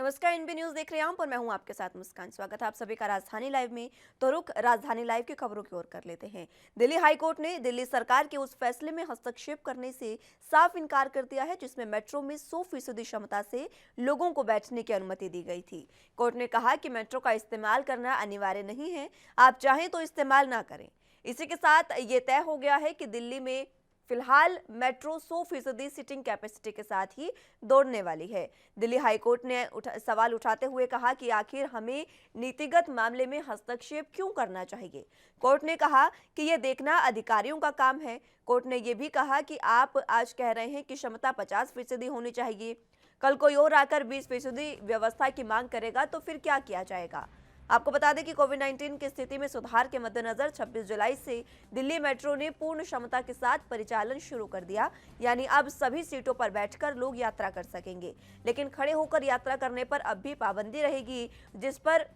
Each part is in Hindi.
नमस्कार, एनबी न्यूज देख रहे हैं आप और मैं हूं आपके साथ मुस्कान। स्वागत है आप सभी का राजधानी लाइव में। तो रुख राजधानी लाइव की खबरों की ओर कर लेते हैं। दिल्ली हाईकोर्ट ने दिल्ली सरकार के उस फैसले में हस्तक्षेप करने से साफ इनकार कर दिया है जिसमें मेट्रो में 100% क्षमता से लोगों को बैठने की अनुमति दी गई थी। कोर्ट ने कहा कि मेट्रो का इस्तेमाल करना अनिवार्य नहीं है, आप चाहें तो इस्तेमाल ना करें। इसी के साथ ये तय हो गया है कि दिल्ली में फिलहाल मेट्रो 100% सीटिंग कैपेसिटी के साथ ही दौड़ने वाली है। दिल्ली हाईकोर्ट ने सवाल उठाते हुए कहा कि आखिर हमें नीतिगत मामले में हस्तक्षेप क्यों करना चाहिए। कोर्ट ने कहा कि यह देखना अधिकारियों का काम है। कोर्ट ने यह भी कहा कि आप आज कह रहे हैं कि क्षमता 50% होनी चाहिए, कल कोई और आकर 20% व्यवस्था की मांग करेगा तो फिर क्या किया जाएगा। आपको बता दें कि कोविड-19 की स्थिति में सुधार के मद्देनजर 26 जुलाई से दिल्ली मेट्रो ने पूर्ण क्षमता के साथ परिचालन शुरू कर दिया। यानी अब सभी सीटों पर बैठकर लोग यात्रा कर सकेंगे, लेकिन खड़े होकर यात्रा करने पर अब भी पाबंदी रहेगी, जिस पर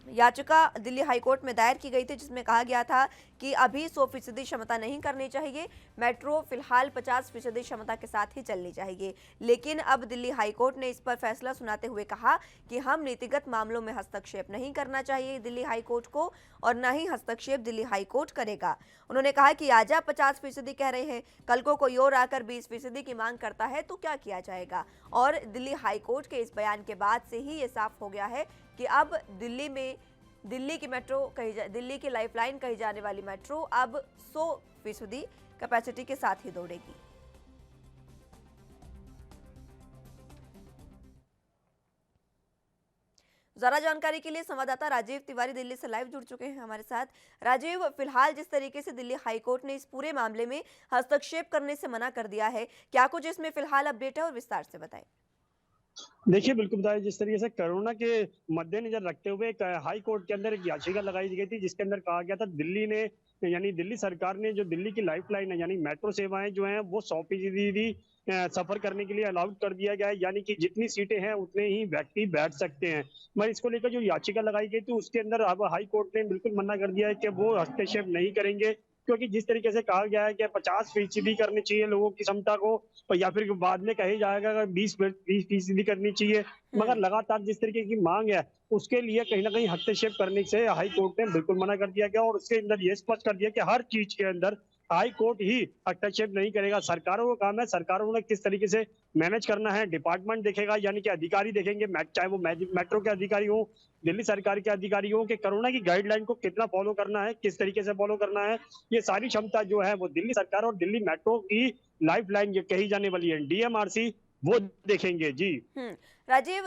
याचिका दिल्ली हाईकोर्ट में दायर की गई थी, जिसमें कहा गया था कि अभी 100% क्षमता नहीं करनी चाहिए, मेट्रो फिलहाल 50% क्षमता के साथ ही चलनी चाहिए। लेकिन अब दिल्ली हाईकोर्ट ने इस पर फैसला सुनाते हुए कहा कि हम नीतिगत मामलों में हस्तक्षेप नहीं करना चाहिए दिल्ली हाईकोर्ट को, और न ही हस्तक्षेप दिल्ली हाईकोर्ट करेगा। उन्होंने कहा कि आज आप 50% कह रहे हैं, कल को कोई और आकर 20% की मांग करता है तो क्या किया जाएगा। और दिल्ली हाईकोर्ट के इस बयान के बाद से ही ये साफ हो गया है कि अब दिल्ली की मेट्रो दिल्ली की लाइफलाइन कही जाने वाली मेट्रो अब 100% कैपेसिटी के साथ ही दौड़ेगी। ज्यादा जानकारी के लिए संवाददाता राजीव तिवारी दिल्ली से लाइव जुड़ चुके हैं हमारे साथ। राजीव, फिलहाल जिस तरीके से दिल्ली हाईकोर्ट ने इस पूरे मामले में हस्तक्षेप करने से मना कर दिया है, क्या कुछ इसमें फिलहाल अपडेट है और विस्तार से बताएं। देखिए, बिल्कुल बताया जिस तरीके से कोरोना के मद्देनजर रखते हुए एक हाई कोर्ट के अंदर एक याचिका लगाई गई थी, जिसके अंदर कहा गया था दिल्ली ने यानी दिल्ली सरकार ने जो दिल्ली की लाइफलाइन है यानी मेट्रो सेवाएं जो हैं वो 100% सफर करने के लिए अलाउड कर दिया गया है, यानी कि जितनी सीटें हैं उतने ही व्यक्ति बैठ सकते हैं। मगर इसको लेकर जो याचिका लगाई गई थी उसके अंदर अब हाई कोर्ट ने बिल्कुल मना कर दिया है कि वो हस्तक्षेप नहीं करेंगे, क्योंकि जिस तरीके से कहा गया है कि 50% करनी चाहिए लोगों की क्षमता को, या फिर बाद में कहे जाएगा अगर 20% करनी चाहिए। मगर लगातार जिस तरीके की मांग है उसके लिए कहीं ना कहीं हस्तक्षेप करने से हाई कोर्ट ने बिल्कुल मना कर दिया गया, और उसके अंदर ये स्पष्ट कर दिया कि हर चीज के अंदर हाई कोर्ट ही हस्तक्षेप नहीं करेगा। सरकारों का काम है, सरकारों ने किस तरीके से मैनेज करना है डिपार्टमेंट देखेगा, यानी कि अधिकारी देखेंगे, चाहे वो मेट्रो के अधिकारी हो, दिल्ली सरकार के अधिकारी हो, कि कोरोना की गाइडलाइन को कितना फॉलो करना है, किस तरीके से फॉलो करना है। ये सारी क्षमता जो है वो दिल्ली सरकार और दिल्ली मेट्रो की लाइफ लाइन जो कही जाने वाली है डीएमआरसी, वो देखेंगे। जी राजीव,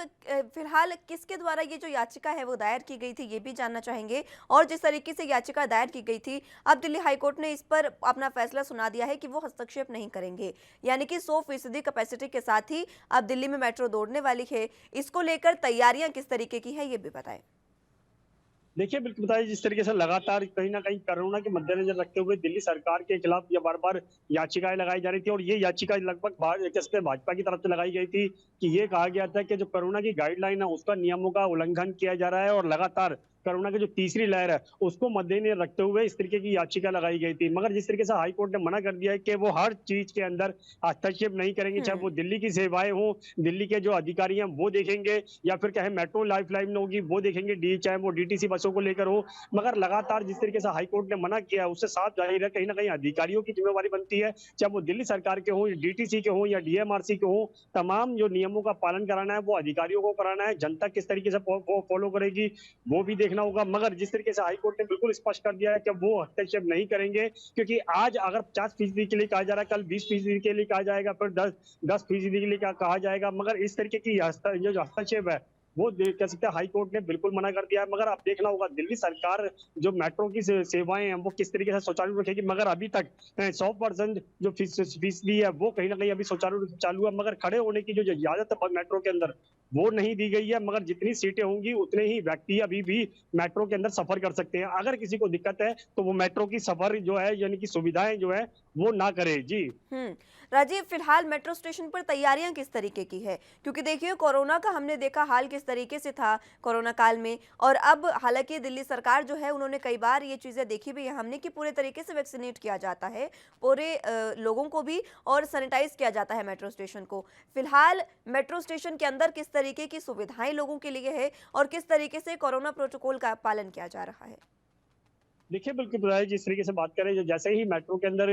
फिलहाल किसके द्वारा ये जो याचिका है वो दायर की गई थी, ये भी जानना चाहेंगे। और जिस तरीके से याचिका दायर की गई थी, अब दिल्ली हाईकोर्ट ने इस पर अपना फैसला सुना दिया है कि वो हस्तक्षेप नहीं करेंगे, यानी कि 100% कैपेसिटी के साथ ही अब दिल्ली में मेट्रो दौड़ने वाली है। इसको लेकर तैयारियां किस तरीके की है, ये भी बताएं। देखिए, बिल्कुल बताइए जिस तरीके से लगातार कहीं ना कहीं कोरोना के मद्देनजर रखते हुए दिल्ली सरकार के खिलाफ ये बार बार याचिकाएं लगाई जा रही थी, और ये याचिका लगभग भाजपा की तरफ से लगाई गई थी कि ये कहा गया था कि जो कोरोना की गाइडलाइन है उसका नियमों का उल्लंघन किया जा रहा है, और लगातार कोरोना की जो तीसरी लहर है उसको मद्देनजर रखते हुए इस तरीके की याचिका लगाई गई थी। मगर जिस तरीके से हाईकोर्ट ने मना कर दिया है कि वो हर चीज के अंदर हस्तक्षेप नहीं करेंगे, चाहे वो दिल्ली की सेवाएं हो, दिल्ली के जो अधिकारी हैं वो देखेंगे, या फिर कहे मेट्रो लाइफ लाइन होगी वो देखेंगे, डी चाहे वो डीटीसी बसों को लेकर हो। मगर लगातार जिस तरीके से हाईकोर्ट ने मना किया है उससे साफ जाहिर है कहीं ना कहीं अधिकारियों की जिम्मेवारी बनती है, चाहे वो दिल्ली सरकार के हो, डीटीसी के हो या डीएमआरसी के हो, तमाम जो नियमों का पालन कराना है वो अधिकारियों को कराना है। जनता किस तरीके से फॉलो करेगी वो भी देखना होगा। मगर जिस तरीके से हाईकोर्ट ने बिल्कुल स्पष्ट कर दिया है कि वो हस्तक्षेप नहीं करेंगे, क्योंकि आज अगर 50% के लिए कहा जा रहा है, कल 20% के लिए कहा जाएगा, फिर 10% के लिए कहा जाएगा। मगर इस तरीके की जो हस्तक्षेप है वो कह सकते हैं हाई कोर्ट ने बिल्कुल मना कर दिया है। मगर अब देखना होगा दिल्ली सरकार जो मेट्रो की सेवाएं हैं वो किस तरीके से सुचारू रखेगी। मगर अभी तक 100% जो फीसदी है वो कहीं ना कहीं अभी सुचारू रूप से चालू है, मगर खड़े होने की जो इजाजत है मेट्रो के अंदर वो नहीं दी गई है। मगर जितनी सीटें होंगी उतने ही व्यक्ति अभी भी मेट्रो के अंदर सफर कर सकते हैं। अगर किसी को दिक्कत है तो वो मेट्रो की सफर जो है यानी कि सुविधाएं जो है वो ना करे। जी राजीव, फिलहाल मेट्रो स्टेशन पर तैयारियां किस तरीके की है, क्योंकि देखिए कोरोना का हमने देखा हाल किस तरीके से था कोरोना काल में, और अब हालांकि दिल्ली सरकार जो है उन्होंने कई बार ये चीज़ें देखी भी है हमने कि पूरे तरीके से वैक्सीनेट किया जाता है पूरे लोगों को भी, और सैनिटाइज किया जाता है मेट्रो स्टेशन को। फिलहाल मेट्रो स्टेशन के अंदर किस तरीके की सुविधाएं लोगों के लिए है और किस तरीके से कोरोना प्रोटोकॉल का पालन किया जा रहा है? देखिए, बिल्कुल बताया जिस तरीके से बात करें, जो जैसे ही मेट्रो के अंदर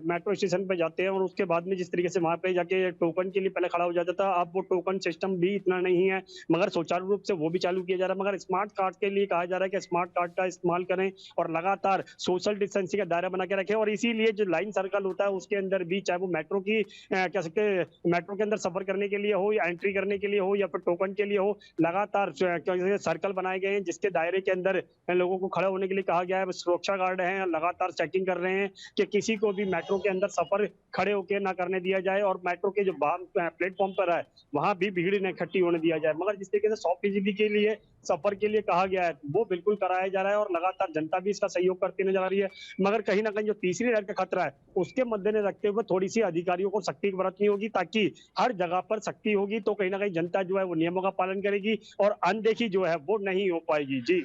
मेट्रो स्टेशन पे जाते हैं और उसके बाद में जिस तरीके से वहाँ पे जाके टोकन के लिए पहले खड़ा हो जाता था, अब वो टोकन सिस्टम भी इतना नहीं है, मगर सुचारू रूप से वो भी चालू किया जा रहा है। मगर स्मार्ट कार्ड के लिए कहा जा रहा है कि स्मार्ट कार्ड का इस्तेमाल करें और लगातार सोशल डिस्टेंसिंग का दायरा बना के रखें, और इसीलिए जो लाइन सर्कल होता है उसके अंदर भी, चाहे वो मेट्रो की कह सकते हैं मेट्रो के अंदर सफर करने के लिए हो या एंट्री करने के लिए हो या फिर टोकन के लिए हो, लगातार सर्कल बनाए गए हैं जिसके दायरे के अंदर लोगों को खड़ा होने के लिए कहा गया है। सुरक्षा गार्ड हैं, लगातार चेकिंग कर रहे हैं कि किसी को भी मेट्रो के अंदर सफर खड़े होकर ना करने दिया जाए, और मेट्रो के जो प्लेटफॉर्म पर है वहां भी भीड़ न इकट्ठी होने दिया जाए। मगर जिस तरीके से 100% के लिए सफर के लिए कहा गया है वो बिल्कुल कराया जा रहा है, और लगातार जनता भी इसका सहयोग करती नजर आ रही है। मगर कहीं ना कहीं जो तीसरी लहर का खतरा है उसके मद्देनजर रखते हुए थोड़ी सी अधिकारियों को सख्ती बरतनी होगी, ताकि हर जगह पर सख्ती होगी तो कहीं ना कहीं जनता जो है वो नियमों का पालन करेगी और अनदेखी जो है वो नहीं हो पाएगी। जी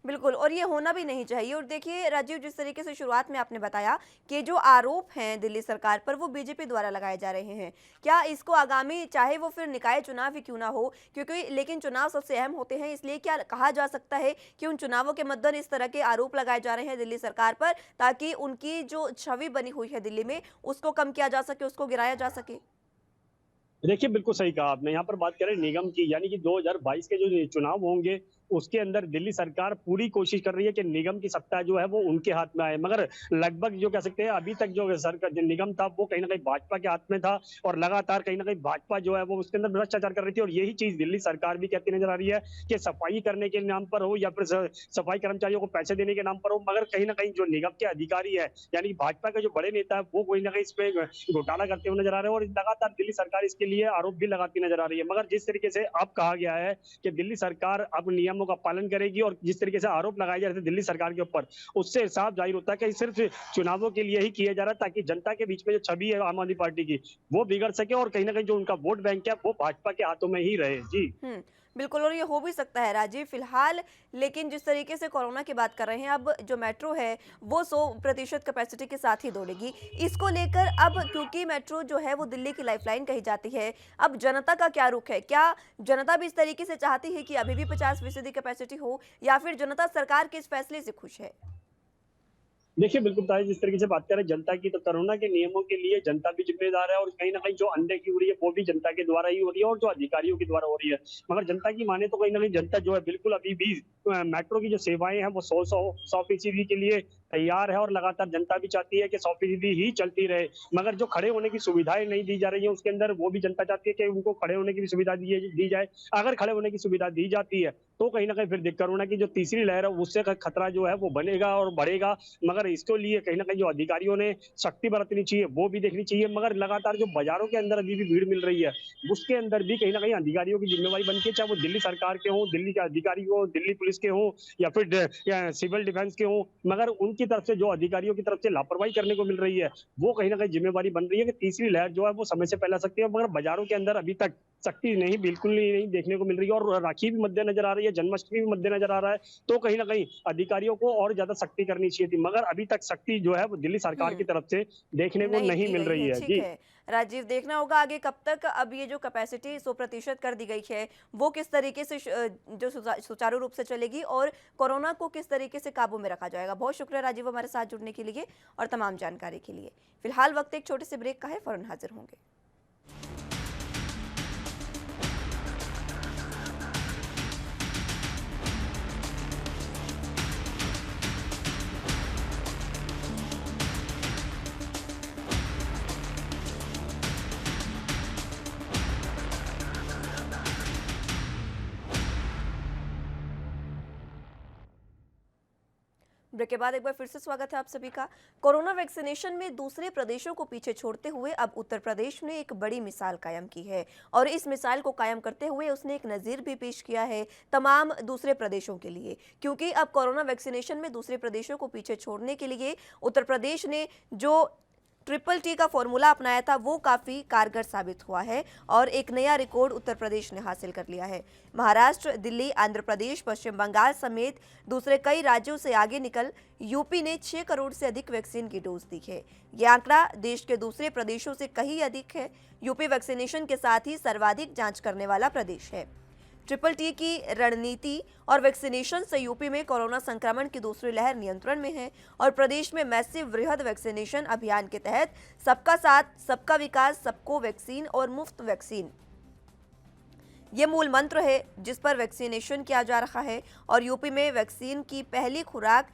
बिल्कुल, और ये होना भी नहीं चाहिए। और देखिए राजीव, जिस तरीके से शुरुआत में आपने बताया कि जो आरोप हैं दिल्ली सरकार पर वो बीजेपी द्वारा लगाए जा रहे हैं, क्या इसको आगामी चाहे वो फिर निकाय चुनाव ही क्यों ना हो, क्योंकि लेकिन चुनाव सबसे अहम होते हैं, इसलिए क्या कहा जा सकता है कि उन चुनावों के मद्देनजर इस तरह के आरोप लगाए जा रहे हैं दिल्ली सरकार पर, ताकि उनकी जो छवि बनी हुई है दिल्ली में उसको कम किया जा सके, उसको गिराया जा सके? देखिए, बिल्कुल सही कहा आपने। यहाँ पर बात करें निगम की, यानी कि 2022 के जो चुनाव होंगे, उसके अंदर दिल्ली सरकार पूरी कोशिश कर रही है कि निगम की सत्ता जो है वो उनके हाथ में आए। मगर लगभग जो कह सकते हैं अभी तक जो सरकार जो निगम था वो कहीं न कहीं भाजपा के हाथ में था, और लगातार कहीं न कहीं भाजपा जो है वो उसके अंदर भ्रष्टाचार कर रही थी, और यही चीज़ दिल्ली सरकार भी कहती नज़र आ रही है कि सफाई करने के नाम पर हो या फिर सफाई कर्मचारियों को पैसे देने के नाम पर हो, मगर कहीं न कहीं जो निगम के अधिकारी है, यानी भाजपा के जो बड़े नेता है, वो कहीं न कहीं इसपे घोटाला करते हुए नज़र आ रहे हैं, और लगातार दिल्ली सरकार इसके लिए आरोप भी लगाती नज़र आ रही है। मगर जिस तरीके से अब कहा गया है कि दिल्ली सरकार अब नियमों का पालन करेगी, और जिस तरीके से आरोप लगाए जा रहे थे दिल्ली सरकार के ऊपर, उससे साफ जाहिर होता है कि सिर्फ चुनावों के लिए ही किया जा रहा है, ताकि जनता के बीच में जो छवि है आम आदमी पार्टी की वो बिगड़ सके, और कहीं ना कहीं जो उनका वोट बैंक है वो भाजपा के हाथों में ही रहे। जी बिल्कुल, और ये हो भी सकता है राजीव फिलहाल। लेकिन जिस तरीके से कोरोना की बात कर रहे हैं, अब जो मेट्रो है वो 100% कैपेसिटी के साथ ही दौड़ेगी। इसको लेकर अब क्योंकि मेट्रो जो है वो दिल्ली की लाइफलाइन कही जाती है, अब जनता का क्या रुख है? क्या जनता भी इस तरीके से चाहती है कि अभी भी 50% कैपेसिटी हो, या फिर जनता सरकार के इस फैसले से खुश है? देखिए, बिल्कुल बताइए जिस तरीके से बात करें जनता की, तो कोरोना के नियमों के लिए जनता भी जिम्मेदार है, और कहीं न कहीं जो अनदेखी हो रही है वो भी जनता के द्वारा ही हो रही है, और जो अधिकारियों के द्वारा हो रही है। मगर जनता की माने तो कहीं न कहीं जनता जो है बिल्कुल अभी भी मेट्रो की जो सेवाएँ हैं वो 100% के लिए तैयार है, और लगातार जनता भी चाहती है कि 100% ही चलती रहे। मगर जो खड़े होने की सुविधाएँ नहीं दी जा रही हैं उसके अंदर, वो भी जनता चाहती है कि उनको खड़े होने की भी सुविधा दी जाए। अगर खड़े होने की सुविधा दी जाती है तो कहीं न कहीं फिर कोरोना की जो तीसरी लहर है उससे खतरा जो है वो बनेगा और बढ़ेगा। मगर इसके लिए कहीं न कहीं जो अधिकारियों ने सख्ती बरतनी चाहिए, वो भी देखनी चाहिए। मगर लगातार जो बाज़ारों के अंदर अभी भी भीड़ मिल रही है, उसके अंदर भी कहीं न कहीं अधिकारियों की ज़िम्मेवारी बनती है, चाहे वो दिल्ली सरकार के हों, दिल्ली के अधिकारी हों, दिल्ली पुलिस के हों या फिर या सिविल डिफेंस के हों। मगर उनकी तरफ से जो अधिकारियों की तरफ से लापरवाही करने को मिल रही है, वो कहीं न कहीं ज़िम्मेवारी बन रही है कि तीसरी लहर जो है वो समय से फैला सकती है। मगर बाज़ारों के अंदर अभी तक सख्ती नहीं, बिल्कुल नहीं देखने को मिल रही है, और राखी भी मद्देनज़र आ रही है, जन्माष्टमी भी मद्देनज़र आ रहा है, तो कहीं न कहीं अधिकारियों को और ज़्यादा सख्ती करनी चाहिए थी। मगर अभी तक सख्ती जो है वो दिल्ली सरकार की हम्म तरफ से देखने को नहीं नहीं की मिल गई रही है, है। ठीक जी। है। राजीव, देखना होगा आगे कब तक अब ये जो कैपेसिटी 100% कर दी गई है वो किस तरीके से जो सुचारू रूप से चलेगी, और कोरोना को किस तरीके से काबू में रखा जाएगा। बहुत शुक्रिया राजीव हमारे साथ जुड़ने के लिए और तमाम जानकारी के लिए। फिलहाल वक्त एक छोटे से ब्रेक का है, फौरन हाजिर होंगे। ब्रेक के बाद एक बार फिर से स्वागत है आप सभी का। कोरोना वैक्सीनेशन में दूसरे प्रदेशों को पीछे छोड़ते हुए अब उत्तर प्रदेश ने एक बड़ी मिसाल कायम की है, और इस मिसाल को कायम करते हुए उसने एक नज़ीर भी पेश किया है तमाम दूसरे प्रदेशों के लिए। क्योंकि अब कोरोना वैक्सीनेशन में दूसरे प्रदेशों को पीछे छोड़ने के लिए उत्तर प्रदेश ने जो ट्रिपल टी का फॉर्मूला अपनाया था वो काफ़ी कारगर साबित हुआ है और एक नया रिकॉर्ड उत्तर प्रदेश ने हासिल कर लिया है। महाराष्ट्र, दिल्ली, आंध्र प्रदेश, पश्चिम बंगाल समेत दूसरे कई राज्यों से आगे निकल यूपी ने 6 करोड़ से अधिक वैक्सीन की डोज दी है। ये आंकड़ा देश के दूसरे प्रदेशों से कहीं अधिक है। यूपी वैक्सीनेशन के साथ ही सर्वाधिक जांच करने वाला प्रदेश है। ट्रिपल टी की रणनीति और वैक्सीनेशन से यूपी में कोरोना संक्रमण की दूसरी लहर नियंत्रण में है और प्रदेश में मैसिव वृहद वैक्सीनेशन अभियान के तहत सबका साथ, सबका विकास, सबको वैक्सीन और मुफ्त वैक्सीन, ये मूल मंत्र है जिस पर वैक्सीनेशन किया जा रहा है। और यूपी में वैक्सीन की पहली खुराक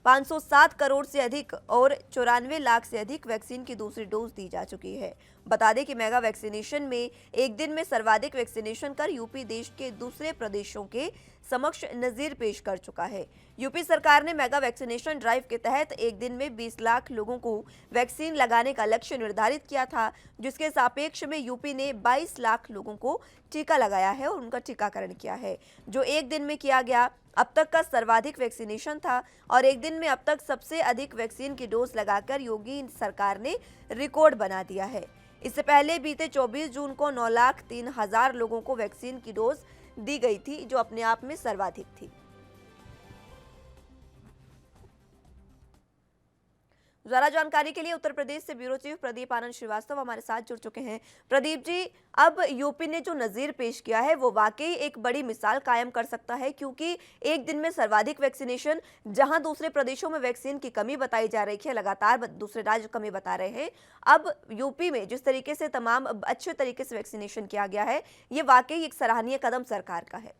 507 करोड़ से अधिक और 94 लाख से अधिक वैक्सीन की दूसरी डोज दी जा चुकी है। बता दें कि मेगा वैक्सीनेशन में एक दिन में सर्वाधिक वैक्सीनेशन कर यूपी देश के दूसरे प्रदेशों के समक्ष नजीर पेश कर चुका है। यूपी सरकार ने मेगा वैक्सीनेशन ड्राइव के तहत एक दिन में 20 लाख लोगों को वैक्सीन लगाने का लक्ष्य निर्धारित किया था, जिसके सापेक्ष में यूपी ने 22 लाख लोगों को टीका लगाया है और उनका टीकाकरण किया है, जो एक दिन में किया गया अब तक का सर्वाधिक वैक्सीनेशन था। और एक दिन में अब तक सबसे अधिक वैक्सीन की डोज लगाकर योगी सरकार ने रिकॉर्ड बना दिया है। इससे पहले बीते 24 जून को 9,03,000 लोगों को वैक्सीन की डोज दी गई थी, जो अपने आप में सर्वाधिक थी। ज्यादा जानकारी के लिए उत्तर प्रदेश से ब्यूरो चीफ प्रदीप आनंद श्रीवास्तव हमारे साथ जुड़ चुके हैं। प्रदीप जी, अब यूपी ने जो नजीर पेश किया है वो वाकई एक बड़ी मिसाल कायम कर सकता है, क्योंकि एक दिन में सर्वाधिक वैक्सीनेशन, जहां दूसरे प्रदेशों में वैक्सीन की कमी बताई जा रही है, लगातार दूसरे राज्य कमी बता रहे हैं, अब यूपी में जिस तरीके से तमाम अच्छे तरीके से वैक्सीनेशन किया गया है, ये वाकई एक सराहनीय कदम सरकार का है।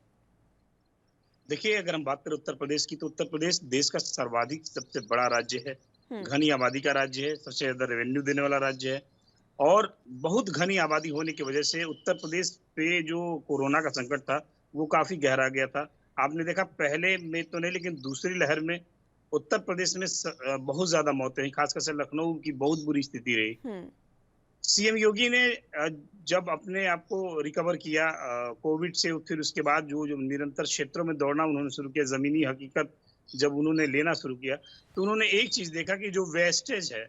देखिए, अगर हम बात करें उत्तर प्रदेश की, तो उत्तर प्रदेश देश का सर्वाधिक सबसे बड़ा राज्य है, घनी आबादी का राज्य है, सबसे ज्यादा रेवेन्यू देने वाला राज्य है और बहुत घनी आबादी होने की वजह से उत्तर प्रदेश पे जो कोरोना का संकट था वो काफी गहरा गया था। आपने देखा, पहले में तो नहीं लेकिन दूसरी लहर में उत्तर प्रदेश में बहुत ज्यादा मौतें हुई, खासकर से लखनऊ की बहुत बुरी स्थिति रही। सीएम योगी ने जब अपने आप को रिकवर किया कोविड से, फिर उसके बाद जो निरंतर क्षेत्रों में दौड़ना उन्होंने शुरू किया, जमीनी हकीकत जब उन्होंने लेना शुरू किया, तो उन्होंने एक चीज देखा कि जो वेस्टेज है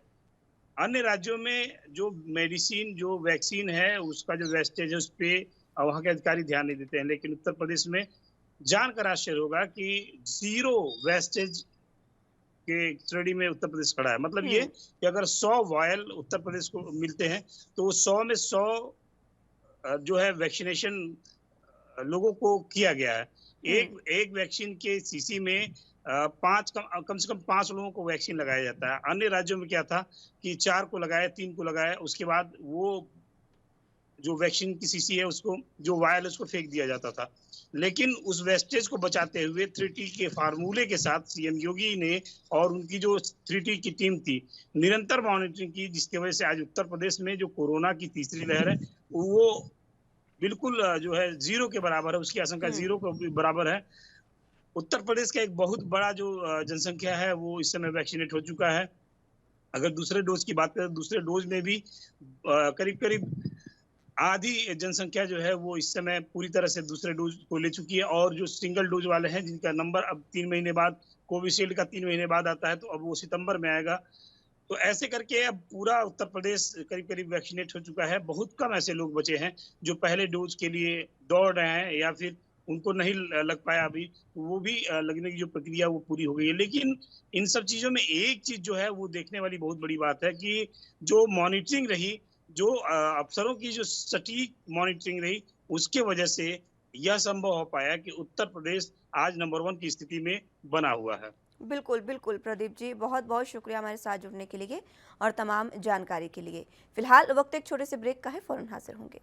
अन्य राज्यों में, जो मेडिसिन, जो वैक्सीन है, उसका जो वेस्टेज है उस पे वहां के अधिकारी ध्यान नहीं देते हैं, लेकिन उत्तर प्रदेश में जानकर आश्चर्य होगा कि 0 वेस्टेज के श्रेणी में उत्तर प्रदेश खड़ा है। मतलब ये कि अगर 100 वायल उत्तर प्रदेश को मिलते हैं तो 100 में 100 जो है वैक्सीनेशन लोगों को किया गया है। एक वैक्सीन के सीसी में कम से कम 5 लोगों को वैक्सीन लगाया जाता है। अन्य राज्यों में क्या था कि 4 को लगाया, 3 को लगाया, उसके बाद वो जो वैक्सीन की सीसी है उसको, जो वायल उसको फेंक दिया जाता था। लेकिन उस वेस्टेज को बचाते हुए 3T के फार्मूले के साथ सीएम योगी ने और उनकी जो 3T की टीम थी, निरंतर मॉनिटरिंग की, जिसकी वजह से आज उत्तर प्रदेश में जो कोरोना की तीसरी लहर है वो बिल्कुल जो है 0 के बराबर है, उसकी आशंका 0 के बराबर है। उत्तर प्रदेश का एक बहुत बड़ा जो जनसंख्या है वो इस समय वैक्सीनेट हो चुका है। अगर दूसरे डोज की बात करें, दूसरे डोज में भी करीब आधी जनसंख्या जो है वो इस समय पूरी तरह से दूसरे डोज को ले चुकी है और जो सिंगल डोज वाले हैं जिनका नंबर अब 3 महीने बाद, कोविशील्ड का 3 महीने बाद आता है, तो अब वो सितंबर में आएगा। तो ऐसे करके अब पूरा उत्तर प्रदेश करीब वैक्सीनेट हो चुका है। बहुत कम ऐसे लोग बचे हैं जो पहले डोज के लिए दौड़ रहे हैं या फिर उनको नहीं लग पाया अभी, तो वो भी लगने की जो प्रक्रिया वो पूरी हो गई है। लेकिन इन सब चीजों में एक चीज जो है वो देखने वाली बहुत बड़ी बात है कि जो मॉनिटरिंग रही, जो अफसरों की जो सटीक मॉनिटरिंग रही, उसके वजह से यह संभव हो पाया कि उत्तर प्रदेश आज नंबर 1 की स्थिति में बना हुआ है। बिल्कुल बिल्कुल प्रदीप जी, बहुत बहुत शुक्रिया हमारे साथ जुड़ने के लिए और तमाम जानकारी के लिए। फिलहाल वक्त एक छोटे से ब्रेक का है, फौरन हाजिर होंगे।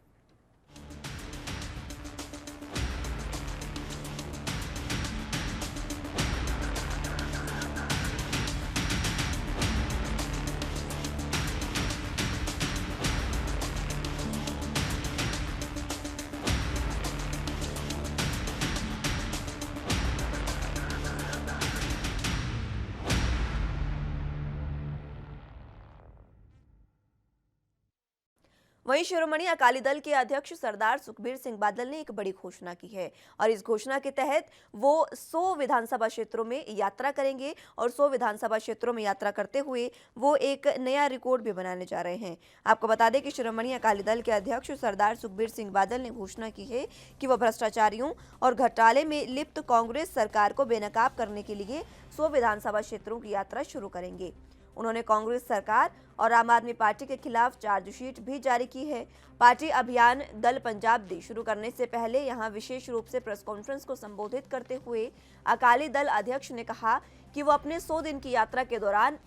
वहीं शिरोमणि अकाली दल के अध्यक्ष सरदार सुखबीर सिंह बादल ने एक बड़ी घोषणा की है और इस घोषणा के तहत वो 100 विधानसभा क्षेत्रों में यात्रा करेंगे और 100 विधानसभा क्षेत्रों में यात्रा करते हुए वो एक नया रिकॉर्ड भी बनाने जा रहे हैं। आपको बता दें कि शिरोमणि अकाली दल के अध्यक्ष सरदार सुखबीर सिंह बादल ने घोषणा की है कि वो भ्रष्टाचारियों और घोटाले में लिप्त कांग्रेस सरकार को बेनकाब करने के लिए 100 विधानसभा क्षेत्रों की यात्रा शुरू करेंगे। उन्होंने कांग्रेस सरकार और आम आदमी पार्टी के खिलाफ चार्जशीट भी जारी की है। पार्टी अभियान दल पंजाब दी शुरू करने से पहले यहां विशेष रूप से प्रेस कॉन्फ्रेंस को संबोधित करते हुए अकाली दल अध्यक्ष ने कहा कि वो अपने 100 दिन की यात्रा के दौरान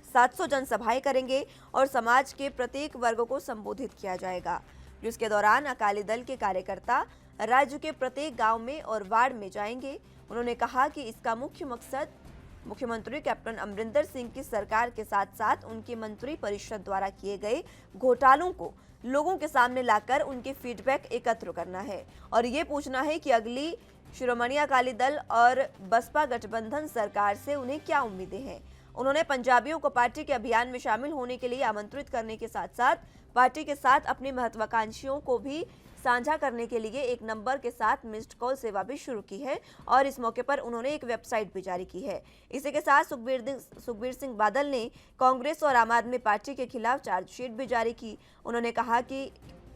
700 जनसभाएं करेंगे और समाज के प्रत्येक वर्ग को संबोधित किया जाएगा, जिसके दौरान अकाली दल के कार्यकर्ता राज्य के प्रत्येक गांव में और वार्ड में जाएंगे। उन्होंने कहा कि इसका मुख्य मकसद मुख्यमंत्री कैप्टन अमरिंदर सिंह की सरकार के साथ साथ उनकी मंत्री परिषद द्वारा किए गए घोटालों को लोगों के सामने लाकर उनके फीडबैक एकत्र करना है और ये पूछना है कि अगली शिरोमणि अकाली दल और बसपा गठबंधन सरकार से उन्हें क्या उम्मीदें हैं। उन्होंने पंजाबियों को पार्टी के अभियान में शामिल होने के लिए आमंत्रित करने के साथ साथ पार्टी के साथ अपनी महत्वाकांक्षियों को भी साझा करने के लिए एक नंबर के साथ मिस्ड कॉल सेवा भी शुरू की है और इस मौके पर उन्होंने एक वेबसाइट भी जारी की है। इसी के साथ सुखबीर सिंह बादल ने कांग्रेस और आम आदमी पार्टी के खिलाफ चार्जशीट भी जारी की। उन्होंने कहा कि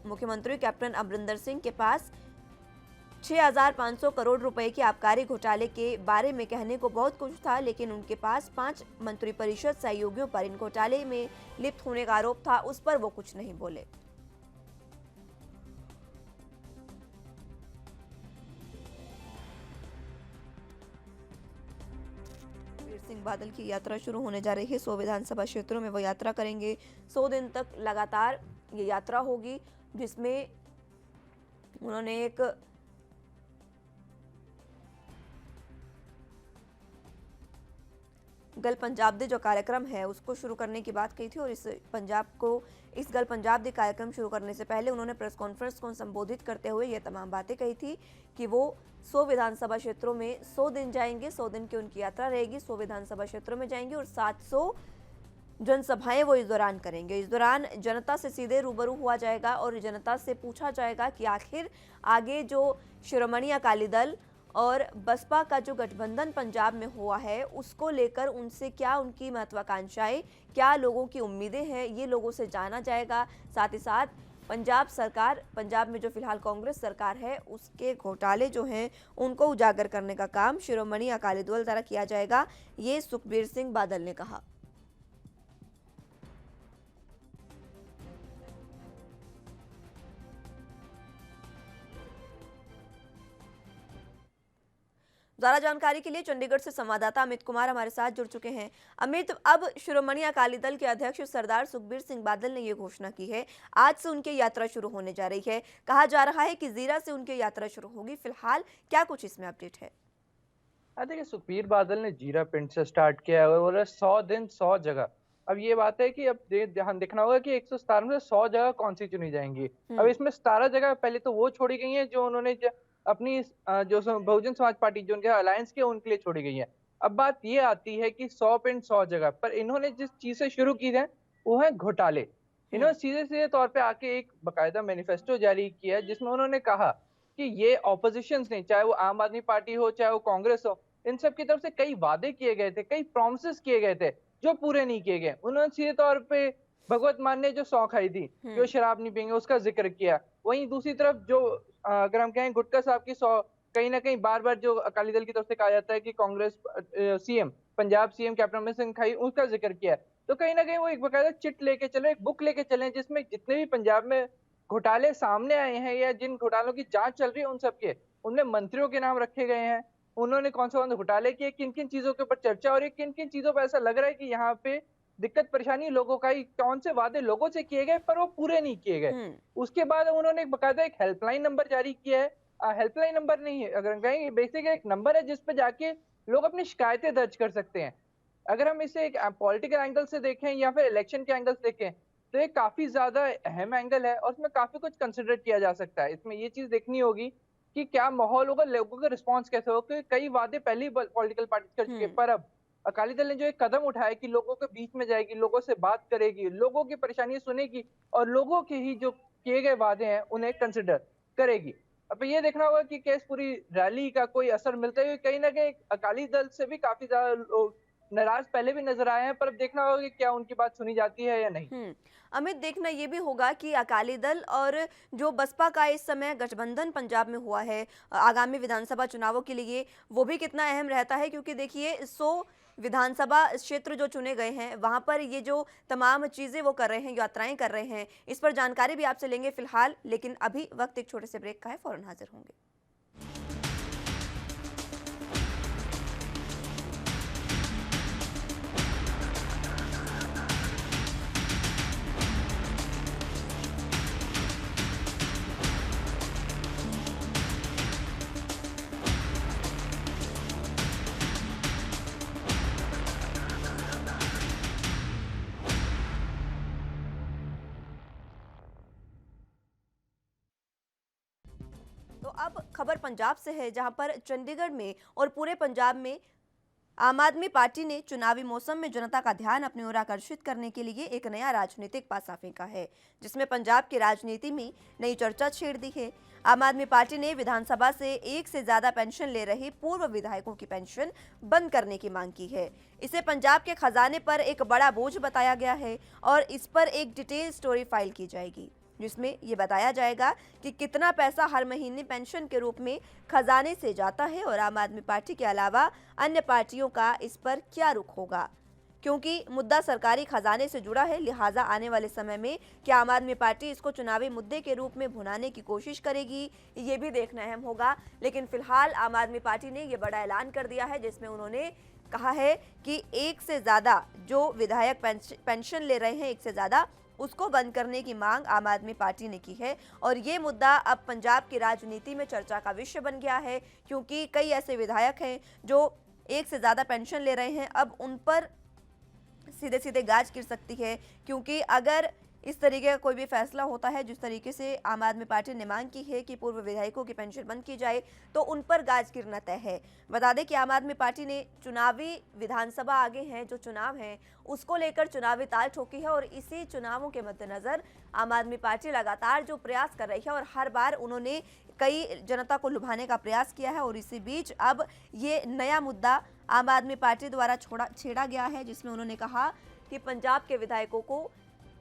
मुख्यमंत्री कैप्टन अमरिंदर सिंह के पास 6,500 करोड़ रुपए के आबकारी घोटाले के बारे में कहने को बहुत कुछ था, लेकिन उनके पास 5 मंत्रिपरिषद सहयोगियों पर इन घोटाले में लिप्त होने का आरोप था, उस पर वो कुछ नहीं बोले। सिंह बादल की यात्रा शुरू होने जा रही है। 100 विधानसभा क्षेत्रों में वो यात्रा करेंगे। 100 दिन तक लगातार ये यात्रा होगी, जिसमें उन्होंने एक गल पंजाब दे जो कार्यक्रम है उसको शुरू करने की बात कही थी और इस गल पंजाब दे कार्यक्रम शुरू करने से पहले उन्होंने प्रेस कॉन्फ्रेंस को संबोधित करते हुए ये तमाम बातें कही थी कि वो 100 विधानसभा क्षेत्रों में 100 दिन जाएंगे, 100 दिन की उनकी यात्रा रहेगी, 100 विधानसभा क्षेत्रों में जाएंगे और 700 जनसभाएं वो इस दौरान करेंगे। इस दौरान जनता से सीधे रूबरू हुआ जाएगा और जनता से पूछा जाएगा कि आखिर आगे जो शिरोमणि अकाली दल और बसपा का जो गठबंधन पंजाब में हुआ है उसको लेकर उनसे क्या उनकी महत्वाकांक्षाएं, क्या लोगों की उम्मीदें हैं, ये लोगों से जाना जाएगा। साथ ही साथ पंजाब में जो फिलहाल कांग्रेस सरकार है उसके घोटाले जो हैं उनको उजागर करने का काम शिरोमणि अकाली दल द्वारा किया जाएगा, ये सुखबीर सिंह बादल ने कहा। ज्यादा जानकारी के लिए चंडीगढ़ से संवाददाता अमित कुमार हमारे साथ जुड़ चुके हैं। अमित, अब शिरोमणि अकाली दल के अध्यक्ष सरदार सुखबीर सिंह बादल ने ये घोषणा की है, आज से उनकी यात्रा शुरू होने जा रही है। कहा जा रहा है कि जीरा से उनकी यात्रा शुरू होगी। फिलहाल क्या कुछ इसमें अपडेट है? देखिए, सुखबीर बादल ने जीरा पिंड से स्टार्ट किया है और 100 दिन 100 जगह। अब ये बात है कि अब ध्यान देखना होगा कि 117 में 100 जगह कौन सी चुनी जाएंगी। अब इसमें 17 जगह पहले तो वो छोड़ी गई है जो उन्होंने अपनी जो बहुजन समाज पार्टी जो उनके अलायंस के उनके लिए छोड़ी गई है। अब बात ये आती है कि 100 पिंड 100 जगह पर इन्होंने जिस चीज से शुरू की है वो है घोटाले। इन्होंने सीधे सीधे तौर पे आके एक बकायदा मैनिफेस्टो जारी किया है जिसमें उन्होंने कहा कि ये ऑपोजिशन ने, चाहे वो आम आदमी पार्टी हो चाहे वो कांग्रेस हो, इन सब की तरफ से कई वादे किए गए थे, कई प्रॉमिसेस किए गए थे जो पूरे नहीं किए गए। उन्होंने सीधे तौर पे भगवत मान ने जो सौ खाई थी, जो शराब नहीं पियेंगे, उसका जिक्र किया। वहीं दूसरी तरफ जो अगर हम कहें गुटका साहब की 100 कहीं ना कहीं बार बार जो अकाली दल की तरफ से कहा जाता है कि Congress CM Punjab CM captain Amarinder Singh खाई, उसका जिक्र किया। तो कहीं ना कहीं वो एक बकायदा चिट लेके चले, एक बुक लेके चले जिसमें जितने भी पंजाब में घोटाले सामने आए हैं या जिन घोटालों की जांच चल रही है उन सबके उनमें मंत्रियों के नाम रखे गए हैं, उन्होंने कौन सा घोटाले किए, किन किन चीजों के ऊपर चर्चा और किन किन चीजों पर ऐसा लग रहा है कि यहाँ पे दिक्कत परेशानी लोगों का ही, कौन से वादे लोगों से किए गए पर वो पूरे नहीं किए गए। उसके बाद उन्होंने एक बकायदा एक हेल्पलाइन नंबर जारी किया है। हेल्पलाइन नंबर नहीं है, अगर कहेंगे बेसिक एक नंबर है जिस पे जाके लोग अपनी शिकायतें दर्ज कर सकते हैं। अगर हम इसे एक पॉलिटिकल एंगल से देखें या फिर इलेक्शन के एंगल से देखें तो ये काफी ज्यादा अहम एंगल है और इसमें काफी कुछ कंसिडर किया जा सकता है। इसमें ये चीज देखनी होगी कि क्या माहौल होगा, लोगों का रिस्पॉन्स कैसे होगा, क्योंकि कई वादे पहले ही पॉलिटिकल पार्टी कर चुके हैं पर अब अकाली दल ने जो एक कदम उठाया कि लोगों के बीच में जाएगी, लोगों से बात करेगी, लोगों की परेशानी सुनेगी और लोगों के ही जो किए गए वादे हैं उन्हें कंसिडर करेगी। अब ये देखना होगा कि क्या इस पूरी रैली का कोई असर मिलता है? कहीं न कहीं अकाली दल से भी काफ़ी ज़्यादा लोग नाराज़ पहले भी नज़र आए हैं, पर अब देखना होगा कि क्या उनकी बात सुनी जाती है या नहीं। अमित, देखना ये भी होगा कि अकाली दल और जो बसपा का इस समय गठबंधन पंजाब में हुआ है आगामी विधानसभा चुनावों के लिए, वो भी कितना अहम रहता है, क्योंकि देखिए 100 विधानसभा क्षेत्र जो चुने गए हैं वहां पर ये जो तमाम चीजें वो कर रहे हैं, यात्राएं कर रहे हैं, इस पर जानकारी भी आपसे लेंगे फिलहाल। लेकिन अभी वक्त एक छोटे से ब्रेक का है, फौरन हाजिर होंगे। तो अब खबर पंजाब से है, जहां पर चंडीगढ़ में और पूरे पंजाब में आम आदमी पार्टी ने चुनावी मौसम में जनता का ध्यान अपनी ओर आकर्षित करने के लिए एक नया राजनीतिक पासा फेंका है, जिसमें पंजाब की राजनीति में नई चर्चा छेड़ दी है। आम आदमी पार्टी ने विधानसभा से एक से ज्यादा पेंशन ले रहे पूर्व विधायकों की पेंशन बंद करने की मांग की है। इसे पंजाब के खजाने पर एक बड़ा बोझ बताया गया है और इस पर एक डिटेल स्टोरी फाइल की जाएगी, जिसमें ये बताया जाएगा कि कितना पैसा हर महीने पेंशन के रूप में खजाने से जाता है और आम आदमी पार्टी के अलावा अन्य पार्टियों का इस पर क्या रुख होगा। क्योंकि मुद्दा सरकारी खजाने से जुड़ा है, लिहाजा आने वाले समय में क्या आम आदमी पार्टी इसको चुनावी मुद्दे के रूप में भुनाने की कोशिश करेगी, ये भी देखना अहम होगा। लेकिन फिलहाल आम आदमी पार्टी ने ये बड़ा ऐलान कर दिया है, जिसमें उन्होंने कहा है कि एक से ज़्यादा जो विधायक पेंशन ले रहे हैं, एक से ज़्यादा, उसको बंद करने की मांग आम आदमी पार्टी ने की है। और ये मुद्दा अब पंजाब की राजनीति में चर्चा का विषय बन गया है, क्योंकि कई ऐसे विधायक हैं जो एक से ज़्यादा पेंशन ले रहे हैं। अब उन पर सीधे सीधे गाज गिर सकती है, क्योंकि अगर इस तरीके का कोई भी फैसला होता है, जिस तरीके से आम आदमी पार्टी ने मांग की है कि पूर्व विधायकों की पेंशन बंद की जाए, तो उन पर गाज गिरना तय है। बता दें कि आम आदमी पार्टी ने चुनावी विधानसभा आगे हैं, जो चुनाव हैं उसको लेकर चुनावी ताल ठोकी है और इसी चुनावों के मद्देनजर आम आदमी पार्टी लगातार जो प्रयास कर रही है और हर बार उन्होंने कई जनता को लुभाने का प्रयास किया है। और इसी बीच अब ये नया मुद्दा आम आदमी पार्टी द्वारा छेड़ा गया है, जिसमें उन्होंने कहा कि पंजाब के विधायकों को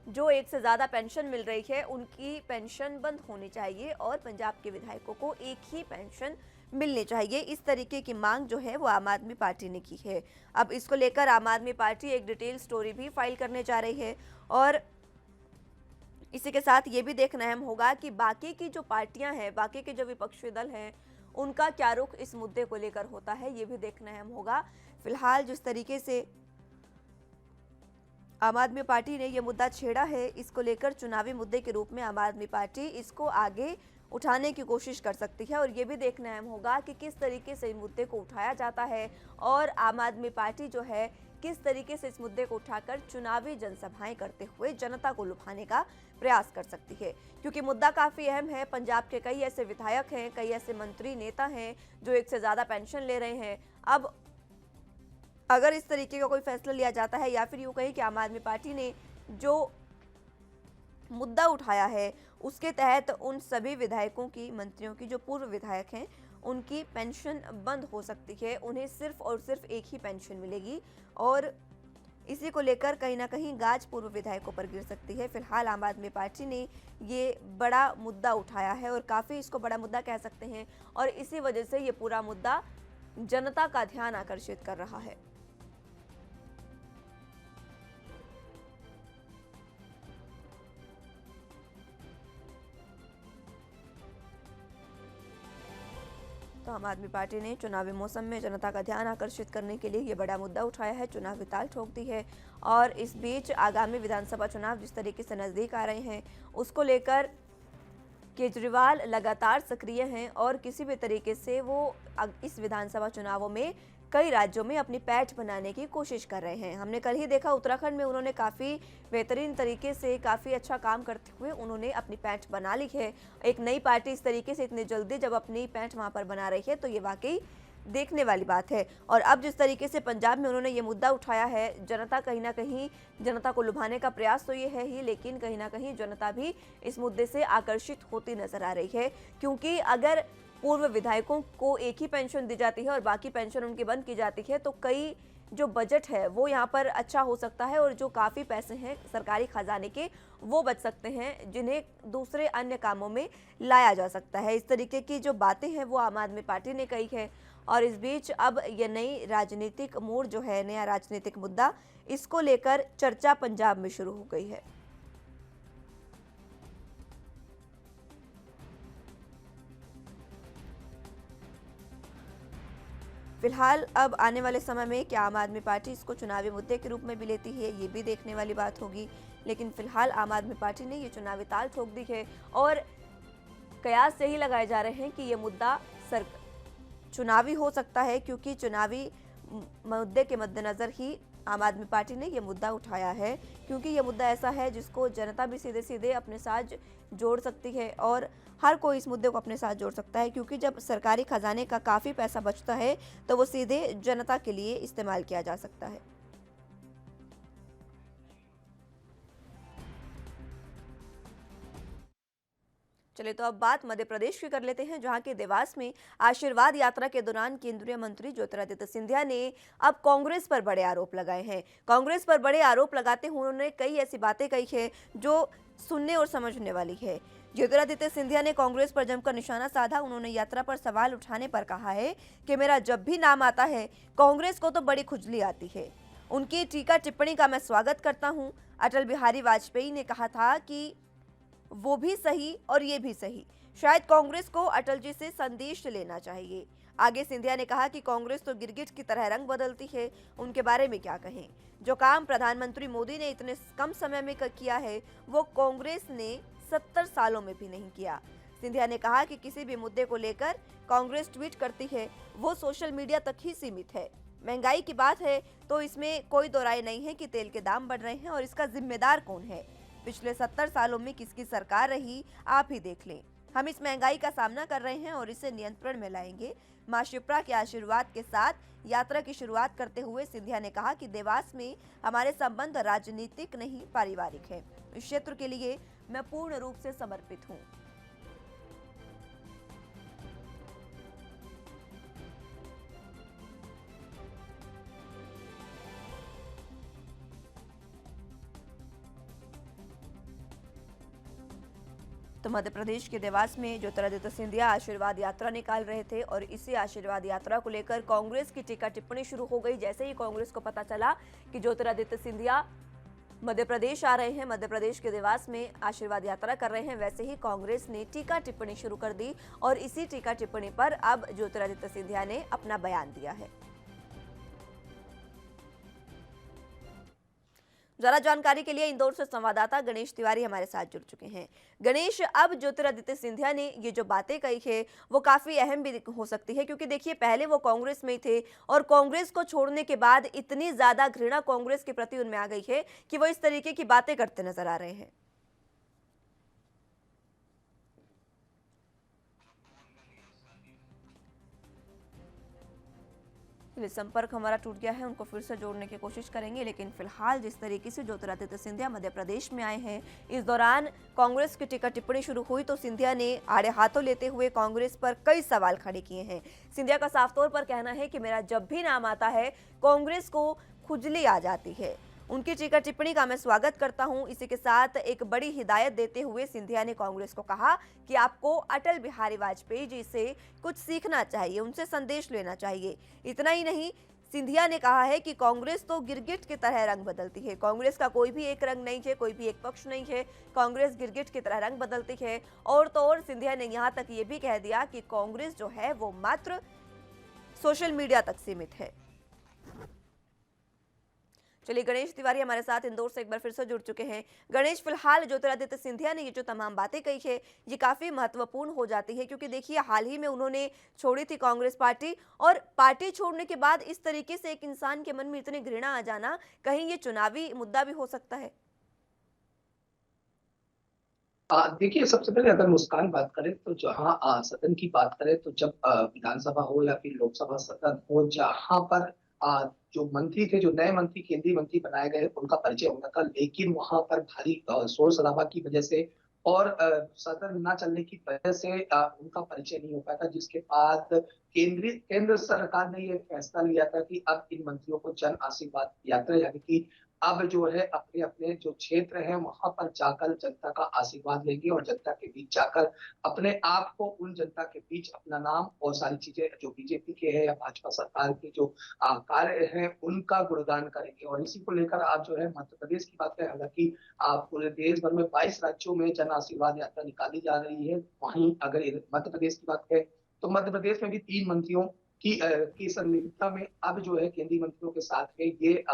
जो एक से ज़्यादा पेंशन मिल रही है, उनकी पेंशन बंद होनी चाहिए और पंजाब के विधायकों को एक ही पेंशन मिलनी चाहिए। इस तरीके की मांग जो है वो आम आदमी पार्टी ने की है। अब इसको लेकर आम आदमी पार्टी एक डिटेल स्टोरी भी फाइल करने जा रही है और इसी के साथ ये भी देखना अहम होगा कि बाकी की जो पार्टियां हैं, बाकी के जो विपक्षी दल हैं, उनका क्या रुख इस मुद्दे को लेकर होता है, ये भी देखना अहम होगा। फिलहाल जिस तरीके से आम आदमी पार्टी ने यह मुद्दा छेड़ा है, इसको लेकर चुनावी मुद्दे के रूप में आम आदमी पार्टी इसको आगे उठाने की कोशिश कर सकती है और ये भी देखना अहम होगा कि किस तरीके से इस मुद्दे को उठाया जाता है और आम आदमी पार्टी जो है किस तरीके से इस मुद्दे को उठाकर चुनावी जनसभाएं करते हुए जनता को लुभाने का प्रयास कर सकती है। क्योंकि मुद्दा काफ़ी अहम है। पंजाब के कई ऐसे विधायक हैं, कई ऐसे मंत्री नेता हैं जो एक से ज़्यादा पेंशन ले रहे हैं। अब अगर इस तरीके का कोई फैसला लिया जाता है या फिर यूँ कहें कि आम आदमी पार्टी ने जो मुद्दा उठाया है उसके तहत उन सभी विधायकों की, मंत्रियों की, जो पूर्व विधायक हैं, उनकी पेंशन बंद हो सकती है। उन्हें सिर्फ और सिर्फ एक ही पेंशन मिलेगी और इसी को लेकर कहीं ना कहीं गाज पूर्व विधायकों पर गिर सकती है। फिलहाल आम आदमी पार्टी ने ये बड़ा मुद्दा उठाया है और काफ़ी इसको बड़ा मुद्दा कह सकते हैं और इसी वजह से ये पूरा मुद्दा जनता का ध्यान आकर्षित कर रहा है। तो आम आदमी पार्टी ने चुनावी मौसम में जनता का ध्यान आकर्षित करने के लिए ये बड़ा मुद्दा उठाया है, चुनावी ताल ठोक दी है। और इस बीच आगामी विधानसभा चुनाव जिस तरीके से नज़दीक आ रहे हैं, उसको लेकर केजरीवाल लगातार सक्रिय हैं और किसी भी तरीके से वो इस विधानसभा चुनावों में कई राज्यों में अपनी पैठ बनाने की कोशिश कर रहे हैं। हमने कल ही देखा उत्तराखंड में उन्होंने काफ़ी बेहतरीन तरीके से, काफ़ी अच्छा काम करते हुए उन्होंने अपनी पैठ बना ली है। एक नई पार्टी इस तरीके से इतनी जल्दी जब अपनी पैठ वहां पर बना रही है तो ये वाकई देखने वाली बात है। और अब जिस तरीके से पंजाब में उन्होंने ये मुद्दा उठाया है, जनता कहीं ना कहीं, जनता को लुभाने का प्रयास तो ये है ही, लेकिन कहीं ना कहीं जनता भी इस मुद्दे से आकर्षित होती नजर आ रही है। क्योंकि अगर पूर्व विधायकों को एक ही पेंशन दी जाती है और बाकी पेंशन उनकी बंद की जाती है, तो कई जो बजट है वो यहाँ पर अच्छा हो सकता है और जो काफ़ी पैसे हैं सरकारी खजाने के वो बच सकते हैं, जिन्हें दूसरे अन्य कामों में लाया जा सकता है। इस तरीके की जो बातें हैं वो आम आदमी पार्टी ने कही है। और इस बीच अब ये नई राजनीतिक मोड़ जो है, नया राजनीतिक मुद्दा, इसको लेकर चर्चा पंजाब में शुरू हो गई है। फिलहाल अब आने वाले समय में क्या आम आदमी पार्टी इसको चुनावी मुद्दे के रूप में भी लेती है, ये भी देखने वाली बात होगी। लेकिन फिलहाल आम आदमी पार्टी ने ये चुनावी ताल ठोक दी है और कयास यही लगाए जा रहे हैं कि ये मुद्दा चुनावी हो सकता है, क्योंकि चुनावी मुद्दे के मद्देनजर ही आम आदमी पार्टी ने ये मुद्दा उठाया है। क्योंकि ये मुद्दा ऐसा है जिसको जनता भी सीधे सीधे अपने साथ जोड़ सकती है और हर कोई इस मुद्दे को अपने साथ जोड़ सकता है। क्योंकि जब सरकारी खजाने का काफ़ी पैसा बचता है तो वो सीधे जनता के लिए इस्तेमाल किया जा सकता है। चलिए तो अब बात मध्य प्रदेश की कर लेते हैं, जहां के देवास में आशीर्वाद यात्रा के दौरान केंद्रीय मंत्री ज्योतिरादित्य सिंधिया ने अब कांग्रेस पर बड़े आरोप लगाए हैं। कांग्रेस पर बड़े आरोप लगाते हुए उन्होंने कई ऐसी बातें कही है जो सुनने और समझने वाली है। ज्योतिरादित्य सिंधिया ने कांग्रेस पर जमकर निशाना साधा। उन्होंने यात्रा पर सवाल उठाने पर कहा है कि मेरा जब भी नाम आता है कांग्रेस को तो बड़ी खुजली आती है। उनकी टीका टिप्पणी का मैं स्वागत करता हूं। अटल बिहारी वाजपेयी ने कहा था कि वो भी सही और ये भी सही, शायद कांग्रेस को अटल जी से संदेश लेना चाहिए। आगे सिंधिया ने कहा कि कांग्रेस तो गिरगिट की तरह रंग बदलती है, उनके बारे में क्या कहें। जो काम प्रधानमंत्री मोदी ने इतने कम समय में किया है वो कांग्रेस ने 70 सालों में भी नहीं किया। सिंधिया ने कहा कि किसी भी मुद्दे को लेकर कांग्रेस ट्वीट करती है वो सोशल मीडिया तक ही सीमित है। महंगाई की बात है तो इसमें कोई दो राय नहीं है कि तेल के दाम बढ़ रहे हैं और इसका जिम्मेदार कौन है। पिछले 70 सालों में किसकी सरकार रही आप ही देख लें। हम इस महंगाई का सामना कर रहे हैं और इसे नियंत्रण में लाएंगे। मां शिप्रा के आशीर्वाद के साथ यात्रा की शुरुआत करते हुए सिंधिया ने कहा कि देवास में हमारे संबंध राजनीतिक नहीं पारिवारिक है। इस क्षेत्र के लिए मैं पूर्ण रूप से समर्पित हूँ। तो मध्य प्रदेश के देवास में ज्योतिरादित्य सिंधिया आशीर्वाद यात्रा निकाल रहे थे और इसी आशीर्वाद यात्रा को लेकर कांग्रेस की टीका टिप्पणी शुरू हो गई। जैसे ही कांग्रेस को पता चला कि ज्योतिरादित्य सिंधिया मध्य प्रदेश आ रहे हैं, मध्य प्रदेश के देवास में आशीर्वाद यात्रा कर रहे हैं, वैसे ही कांग्रेस ने टीका टिप्पणी शुरू कर दी और इसी टीका टिप्पणी पर अब ज्योतिरादित्य सिंधिया ने अपना बयान दिया है। ज्यादा जानकारी के लिए इंदौर से संवाददाता गणेश तिवारी हमारे साथ जुड़ चुके हैं। गणेश, अब ज्योतिरादित्य सिंधिया ने ये जो बातें कही है वो काफी अहम भी हो सकती है, क्योंकि देखिए पहले वो कांग्रेस में ही थे और कांग्रेस को छोड़ने के बाद इतनी ज्यादा घृणा कांग्रेस के प्रति उनमें आ गई है कि वो इस तरीके की बातें करते नजर आ रहे हैं। संपर्क हमारा टूट गया है, उनको फिर से जोड़ने की कोशिश करेंगे। लेकिन फिलहाल जिस तरीके से ज्योतिरादित्य सिंधिया मध्य प्रदेश में आए हैं, इस दौरान कांग्रेस की टीका टिप्पणी शुरू हुई तो सिंधिया ने आड़े हाथों लेते हुए कांग्रेस पर कई सवाल खड़े किए हैं। सिंधिया का साफ तौर पर कहना है कि मेरा जब भी नाम आता है कांग्रेस को खुजली आ जाती है। उनकी टीका टिप्पणी का मैं स्वागत करता हूं। इसी के साथ एक बड़ी हिदायत देते हुए सिंधिया ने कांग्रेस को कहा कि आपको अटल बिहारी वाजपेयी जी से कुछ सीखना चाहिए, उनसे संदेश लेना चाहिए। इतना ही नहीं, सिंधिया ने कहा है कि कांग्रेस तो गिरगिट की तरह रंग बदलती है। कांग्रेस का कोई भी एक रंग नहीं है, कोई भी एक पक्ष नहीं है, कांग्रेस गिरगिट की तरह रंग बदलती है। और तो और सिंधिया ने यहाँ तक ये भी कह दिया कि कांग्रेस जो है वो मात्र सोशल मीडिया तक सीमित है। चलिए, गणेश तिवारी हमारे साथ इंदौर से एक बार फिर से जुड़ चुके हैं। गणेश, फिलहाल ज्योतिरादित्य सिंधिया ने ये जो तमाम बातें कही है ये काफी महत्वपूर्ण हो जाती है, क्योंकि देखिए हाल ही में उन्होंने छोड़ी थी कांग्रेस पार्टी और पार्टी छोड़ने के बाद इस तरीके से एक इंसान के मन में इतनी घृणा आ जाना, कहीं ये चुनावी मुद्दा भी हो सकता है। देखिए, सबसे पहले अगर मुस्कान बात करें तो जहाँ सदन की बात करें तो जब विधानसभा हो या फिर लोकसभा सदन हो, जहाँ पर जो मंत्री थे, जो नए मंत्री, केंद्रीय मंत्री बनाए गए, उनका परिचय होना था, लेकिन वहाँ पर भारी शोर-शराबा की वजह से और सदन ना चलने की वजह से उनका परिचय नहीं हो पाया था, जिसके बाद केंद्र सरकार ने ये फैसला लिया था कि अब इन मंत्रियों को जन आशीर्वाद यात्रा, यानी कि अब जो है अपने-अपने जो क्षेत्र हैं वहाँ पर जाकर जनता का आशीर्वाद लेंगे और जनता के बीच जाकर अपने आप को उन जनता के बीच अपना नाम और सारी चीज़ें जो बीजेपी के हैं या भाजपा सरकार के जो कार्य हैं उनका गुणगान करेंगे। और इसी को लेकर आज जो है मध्य प्रदेश की बात करें, हालाँकि पूरे देश भर में 22 राज्यों में जन आशीर्वाद यात्रा निकाली जा रही है। वहीं अगर मध्य प्रदेश की बात करें तो मध्य प्रदेश में भी 3 मंत्रियों की संलिप्तता में अब जो है केंद्रीय मंत्रियों के साथ में ये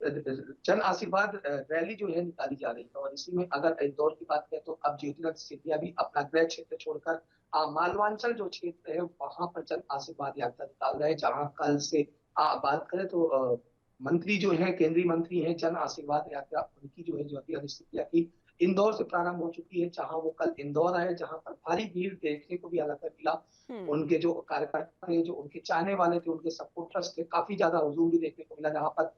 जन आशीर्वाद रैली जो है निकाली जा रही है। और इसी में अगर इंदौर की बात करें तो अब ज्योतिरादित्य सिंधिया भी अपना गृह क्षेत्र छोड़कर मालवांचल जो क्षेत्र है वहां पर जन आशीर्वाद यात्रा निकाल रहे हैं, जहां कल से बात करें तो मंत्री जो है, केंद्रीय मंत्री हैं, जन आशीर्वाद यात्रा उनकी जो है ज्योतिरादित्य सिंधिया की इंदौर से प्रारंभ हो चुकी है, जहां वो कल इंदौर आए, जहां पर भारी भीड़ देखने को भी हालांकि मिला। उनके जो कार्यकर्ता थे, जो उनके चाहने वाले थे, उनके सपोर्टर्स थे, काफी ज्यादा हुजूम भी देखने को मिला। जहां पर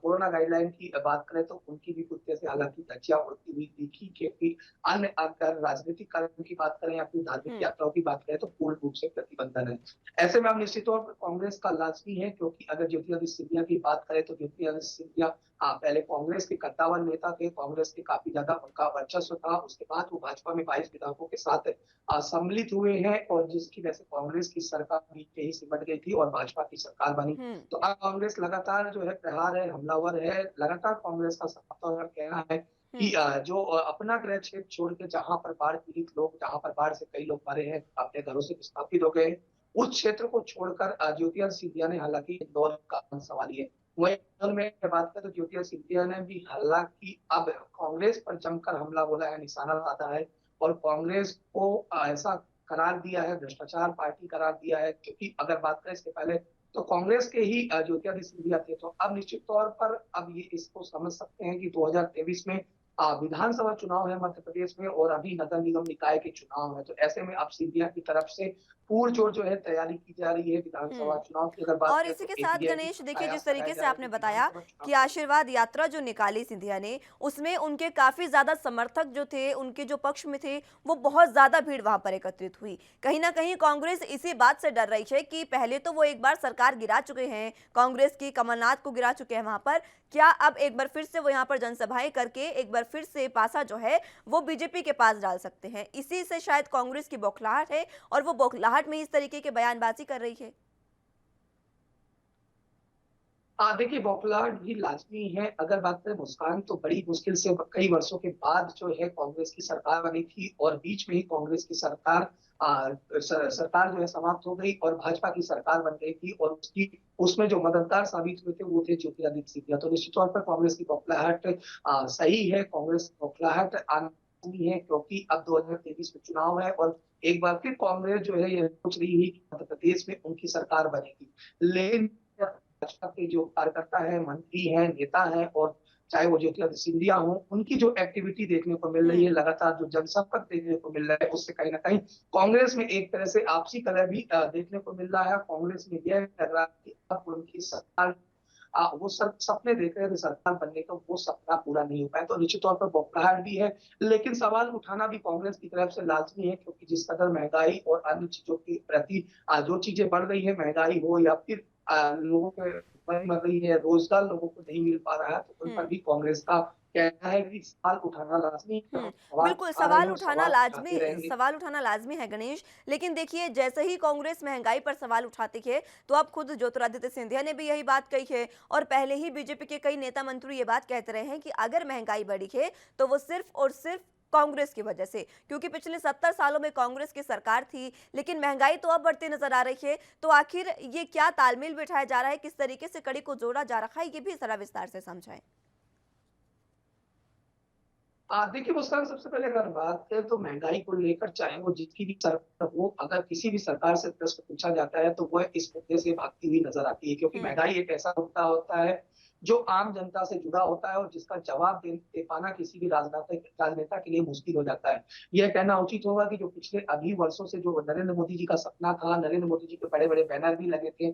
कोरोना गाइडलाइन की बात करें तो उनकी भी कुछ से हालांकि धज्जियां उड़ती हुई दिखी, क्योंकि अन्य अगर राजनीतिक कार्यों की बात करें या फिर धार्मिक यात्राओं की बात करें तो पूर्ण रूप से प्रतिबंधन है। ऐसे में अब निश्चित तौर पर कांग्रेस का लाजमी है, क्योंकि अगर ज्योतिरादित्य सिंधिया की बात करें तो ज्योतिरादित्य सिंधिया पहले कांग्रेस के कद्दावर नेता थे, कांग्रेस के काफी ज्यादा उनका वर्चस्व था। उसके बाद वो भाजपा में 22 विधायकों के साथ सम्मिलित हुए हैं और जिसकी वजह से कांग्रेस की सरकार बीच में ही सिमट गई थी और भाजपा की सरकार बनी। तो अब कांग्रेस लगातार जो है प्रहार है, हमलावर है। लगातार कांग्रेस का साफ तौर पर कहना है कि जो अपना गृह क्षेत्र छोड़ के जहां पर बाढ़ पीड़ित लोग, जहां पर बाढ़ से कई लोग मरे हैं, अपने घरों से विस्थापित हो गए, उस क्षेत्र को छोड़कर ज्योतिरादित्य सिंधिया ने हालांकि इंदौर का संभाली है। वहीं इंदौर में बात करें तो ज्योतिरादित्य सिंधिया ने भी हालांकि अब कांग्रेस पर जमकर हमला बोला है, निशाना साधा है और कांग्रेस को ऐसा करार दिया है, भ्रष्टाचार पार्टी करार दिया है। क्योंकि अगर बात करें इसके पहले तो कांग्रेस के ही ज्योतिरादित्य सिंधिया थे, तो अब निश्चित तौर पर अब ये इसको समझ सकते हैं कि 2023 में विधानसभा चुनाव है मध्य प्रदेश में और अभी नगर निगम निकाय के चुनाव है। तो ऐसे में अब सिंधिया की तरफ से पुरजोर जो है तैयारी की जा रही है विधानसभा चुनाव की। अगर बात और करें इसी तो के साथ एपीआई गणेश, देखिए प्रयास जिस तरीके लगाए से जा रहे आपने हैं कि बताया विधानसभा कि चुनाव आशीर्वाद यात्रा जो निकाली सिंधिया ने, उसमें उनके काफी ज्यादा समर्थक जो थे, उनके जो पक्ष में थे, वो बहुत ज्यादा भीड़ वहां पर एकत्रित हुई। कहीं ना कहीं कांग्रेस इसी बात से डर रही है कि पहले तो वो एक बार सरकार गिरा चुके हैं, कांग्रेस की कमलनाथ को गिरा चुके हैं वहां पर, क्या अब एक बार फिर से वो यहाँ पर जनसभाएं करके एक बार फिर से पासा जो है वो बीजेपी के पास डाल सकते हैं? इसी से शायद कांग्रेस की बौखलाहट है और वो बौखलाहट में इस तरीके के बयानबाजी कर रही है। देखिए, बौखलाहट भी लाज़मी है। अगर बात करें मुस्कान तो बड़ी मुश्किल से कई वर्षों के बाद जो है कांग्रेस की सरकार बनी थी और बीच में ही कांग्रेस की सरकार सरकार जो है समाप्त हो गई और भाजपा की सरकार बन गई थी और उसमें जो मददगार साबित हुए थे वो थे ज्योतिरादित्य सिंधिया। तो निश्चित तौर पर कांग्रेस की बौखलाहट सही है, कांग्रेस की बौखलाहट आनी है, क्योंकि अब 2023 में चुनाव है और एक बार फिर कांग्रेस जो है ये सोच रही है कि मध्य प्रदेश में उनकी सरकार बनेगी। लेकिन भाजपा के जो कार्यकर्ता है, मंत्री हैं, नेता हैं और चाहे वो ज्योतिरादित्य सिंधिया हो, उनकी जो एक्टिविटी देखने को मिल रही है, लगातार जो जनसंपर्क देखने को मिल रहा है, उससे कहीं ना कहीं कांग्रेस में एक तरह से आपसी कलह भी देखने को मिल रहा है। कांग्रेस में यह कर रहा है कि अब उनकी सरकार वो सपने देख रहे थे सरकार बनने का, वो सपना पूरा नहीं हो पाया। तो निश्चित तौर पर बौखलाहट भी है, लेकिन सवाल उठाना भी कांग्रेस की तरफ से लाजमी है, क्योंकि जिस कदर महंगाई और अन्य चीजों के प्रति जो चीजें बढ़ रही है, महंगाई हो या फिर लोगों के भुखमरी मर रही है, रोजगार लोगों को नहीं मिल पा रहा है, तो उन पर भी कांग्रेस का कहना है कि सवाल उठाना लाजमी है। बिल्कुल, आ रहे हैं और सवाल उठाते रहेंगे। सवाल उठाना लाजमी है गणेश। लेकिन देखिए, जैसे ही कांग्रेस महंगाई पर सवाल उठाती है, तो अब खुद ज्योतिरादित्य सिंधिया ने भी यही बात कही है और पहले ही बीजेपी के कई नेता मंत्री ये बात कहते रहे हैं कि अगर महंगाई बढ़ी है तो वो सिर्फ और सिर्फ कांग्रेस की वजह से, क्योंकि पिछले 70 सालों में कांग्रेस की सरकार थी, लेकिन महंगाई तो अब बढ़ती नजर आ रही है। तो आखिर ये क्या तालमेल बिठाया जा रहा है, किस तरीके से कड़ी को जोड़ा जा रहा है, ये भी जरा विस्तार से समझाएं। देखिए, सबसे पहले अगर मुस्कान तो बड़ी मुश्किल से कई वर्षों के बाद जो है कांग्रेस की सरकार बनी थी और बीच में ही कांग्रेस की सरकार देखिए मुस्कान, सबसे पहले अगर बात करें तो महँगाई को लेकर, चाहे वो जिसकी भी सरकार हो, अगर किसी भी सरकार से प्रश्न पूछा जाता है तो वह इस मुद्दे से भागती हुई नज़र आती है, क्योंकि हम्म। महँगाई एक ऐसा मुद्दा होता है जो आम जनता से जुड़ा होता है और जिसका जवाब दे पाना किसी भी राजनीतिक राजनेता के लिए मुश्किल हो जाता है। यह कहना उचित होगा कि जो पिछले अभी वर्षों से जो नरेंद्र मोदी जी का सपना था, नरेंद्र मोदी जी के बड़े-बड़े बैनर भी लगे थे,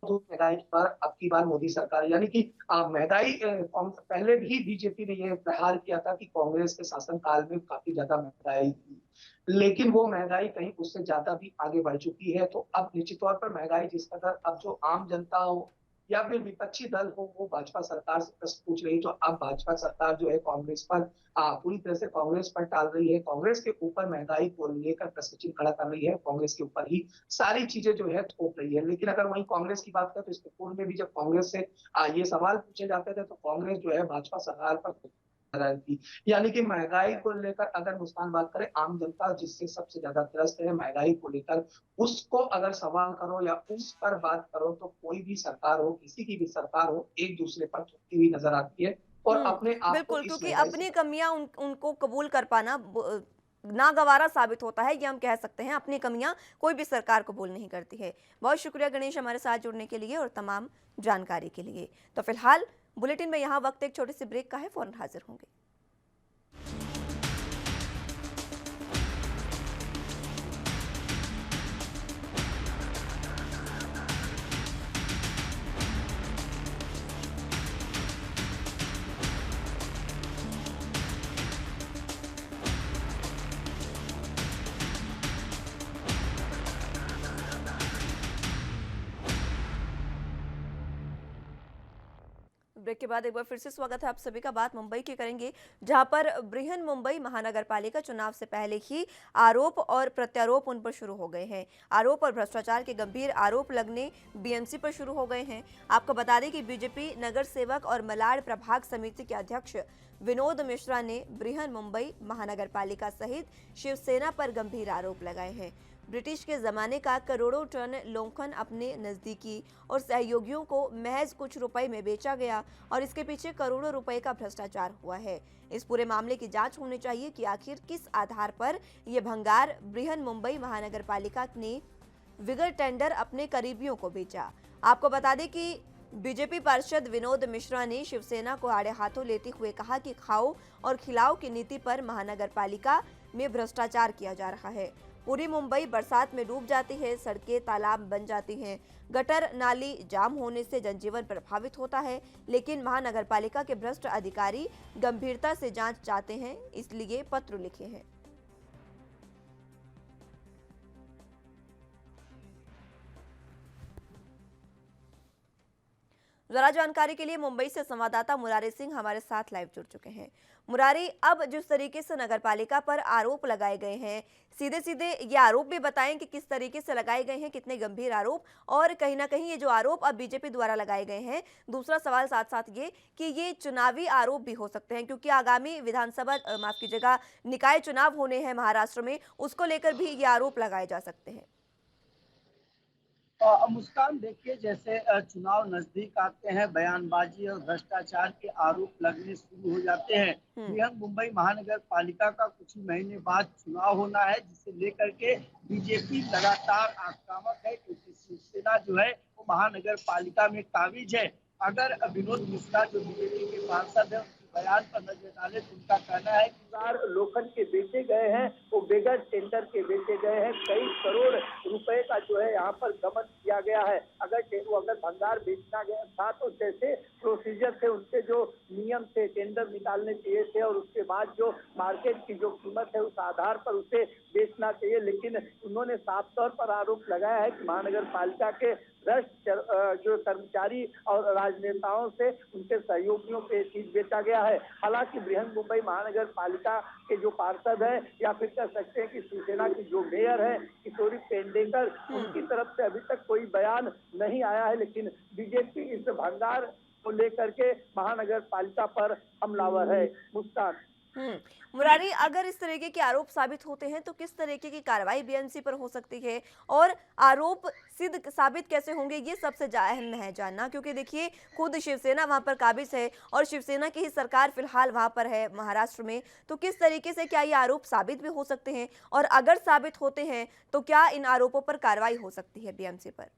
तो महँगाई पर अब की बार मोदी सरकार, यानी कि महँगाई पहले भी बीजेपी ने ये प्रहार किया था कि कांग्रेस के शासनकाल में काफ़ी ज़्यादा महँगाई थी। लेकिन वो महँगाई कहीं उससे ज़्यादा भी आगे बढ़ चुकी है, तो अब निश्चित तौर पर महँगाई जिस कदर, अब जो आम जनता हो या फिर विपक्षी दल हो, वो भाजपा सरकार से प्रश्न पूछ रही है, तो अब भाजपा सरकार जो है कांग्रेस पर पूरी तरह से कांग्रेस पर टाल रही है। कांग्रेस के ऊपर महँगाई को लेकर प्रश्न चिन्ह खड़ा कर रही है, कांग्रेस के ऊपर ही सारी चीज़ें जो है थोप रही है। लेकिन अगर वहीं कांग्रेस की बात करें तो इसके पूर्व में भी जब कांग्रेस से ये सवाल पूछे जाते थे तो कांग्रेस जो है भाजपा सरकार पर रही थी। यानी कि महँगाई को लेकर अगर मुस्कान बात करें, आम जनता जिससे सबसे ज़्यादा त्रस्त है महँगाई को लेकर, उसको अगर सवाल करो या उस पर बात करो तो कोई भी सरकार हो, किसी की भी सरकार हो, एक-दूसरे पर थोपती हुई नज़र आती है और अपने आप को बिल्कुल, इस क्योंकि महँगाई से अपनी कमियां उनको कबूल कर पाना नागवारा साबित होता है, ये हम कह सकते हैं। अपनी कमियां कोई भी सरकार कबूल नहीं करती है। बहुत शुक्रिया गणेश हमारे साथ जुड़ने के लिए और तमाम जानकारी के लिए। तो फिलहाल बुलेटिन में यहाँ वक्त एक छोटी सी ब्रेक का है, फौरन हाजिर होंगे। ब्रेक के बाद एक बार फिर से स्वागत है आप सभी का। बात मुंबई की करेंगे, जहां पर बृहन मुंबई महानगर पालिका चुनाव से पहले ही आरोप और प्रत्यारोप उन पर शुरू हो गए हैं। आरोप और भ्रष्टाचार के गंभीर आरोप लगने बीएमसी पर शुरू हो गए हैं। आपको बता दें कि बीजेपी नगर सेवक और मलाड प्रभाग समिति के अध्यक्ष विनोद मिश्रा ने बृहन मुंबई महानगर पालिका सहित शिवसेना पर गंभीर आरोप लगाए हैं। ब्रिटिश के जमाने का करोड़ों टन लोखंड अपने नजदीकी और सहयोगियों को महज कुछ रुपए में बेचा गया और इसके पीछे करोड़ों रुपए का भ्रष्टाचार हुआ है। इस पूरे मामले की जांच होनी चाहिए कि आखिर किस आधार पर यह भंगार बृहन मुंबई महानगर पालिका ने विगर टेंडर अपने करीबियों को बेचा। आपको बता दें कि बीजेपी पार्षद विनोद मिश्रा ने शिवसेना को आड़े हाथों लेते हुए कहा कि खाओ और खिलाओ की नीति पर महानगर पालिका में भ्रष्टाचार किया जा रहा है। पूरी मुंबई बरसात में डूब जाती है, सड़कें तालाब बन जाती हैं, गटर नाली जाम होने से जनजीवन प्रभावित होता है, लेकिन महानगर पालिका के भ्रष्ट अधिकारी गंभीरता से जांच चाहते हैं, इसलिए पत्र लिखे हैं। जरा जानकारी के लिए मुंबई से संवाददाता मुरारी सिंह हमारे साथ लाइव जुड़ चुके हैं। मुरारी, अब जिस तरीके से नगर पालिका पर आरोप लगाए गए हैं, सीधे सीधे ये आरोप भी बताएं कि किस तरीके से लगाए गए हैं, कितने गंभीर आरोप, और कहीं ना कहीं ये जो आरोप अब बीजेपी द्वारा लगाए गए हैं। दूसरा सवाल साथ साथ ये कि ये चुनावी आरोप भी हो सकते हैं, क्योंकि आगामी विधानसभा माफ कीजिएगा निकाय चुनाव होने हैं महाराष्ट्र में, उसको लेकर भी ये आरोप लगाए जा सकते हैं। मुस्कान, देखिए जैसे चुनाव नजदीक आते हैं, बयानबाजी और भ्रष्टाचार के आरोप लगने शुरू हो जाते हैं। बृहन मुंबई महानगर पालिका का कुछ ही महीने बाद चुनाव होना है, जिसे लेकर के बीजेपी लगातार आक्रामक है, क्योंकि शिवसेना जो है वो महानगर पालिका में काबिज है। अगर विनोद मिश्रा जो बीजेपी के सांसद है, बयान पर नजर डाले तो उनका कहना है कि लोखंड के बेचे गए हैं, वो बेगर टेंडर के बेचे गए हैं। कई करोड़ रुपए का जो है यहाँ पर गबन किया गया है। अगर भंगार बेचना गया था तो जैसे प्रोसीजर थे, उनके जो नियम थे, टेंडर निकालने चाहिए थे और उसके बाद जो मार्केट की जो कीमत है उस आधार पर उसे बेचना चाहिए। लेकिन उन्होंने साफ तौर पर आरोप लगाया है कि महानगर पालिका के भ्रष्ट जो कर्मचारी और राजनेताओं से उनके सहयोगियों पे चीज बेचा गया है। हालांकि बृहन मुंबई महानगर पालिका के जो पार्षद है, या फिर कह सकते हैं कि शिवसेना की जो मेयर है किशोरी पेडनेकर, उनकी तरफ से अभी तक कोई बयान नहीं आया है। लेकिन बीजेपी इस भंगार को लेकर के महानगर पालिका पर हमलावर है। मुस्कान। मुरारी, अगर इस तरीके के आरोप साबित होते हैं तो किस तरीके की कार्रवाई बीएमसी पर हो सकती है और आरोप सिद्ध साबित कैसे होंगे, ये सबसे अहम है जानना, क्योंकि देखिए खुद शिवसेना वहां पर काबिज है और शिवसेना की ही सरकार फिलहाल वहां पर है महाराष्ट्र में। तो किस तरीके से क्या ये आरोप साबित भी हो सकते हैं और अगर साबित होते हैं तो क्या इन आरोपों पर कार्रवाई हो सकती है बीएमसी पर?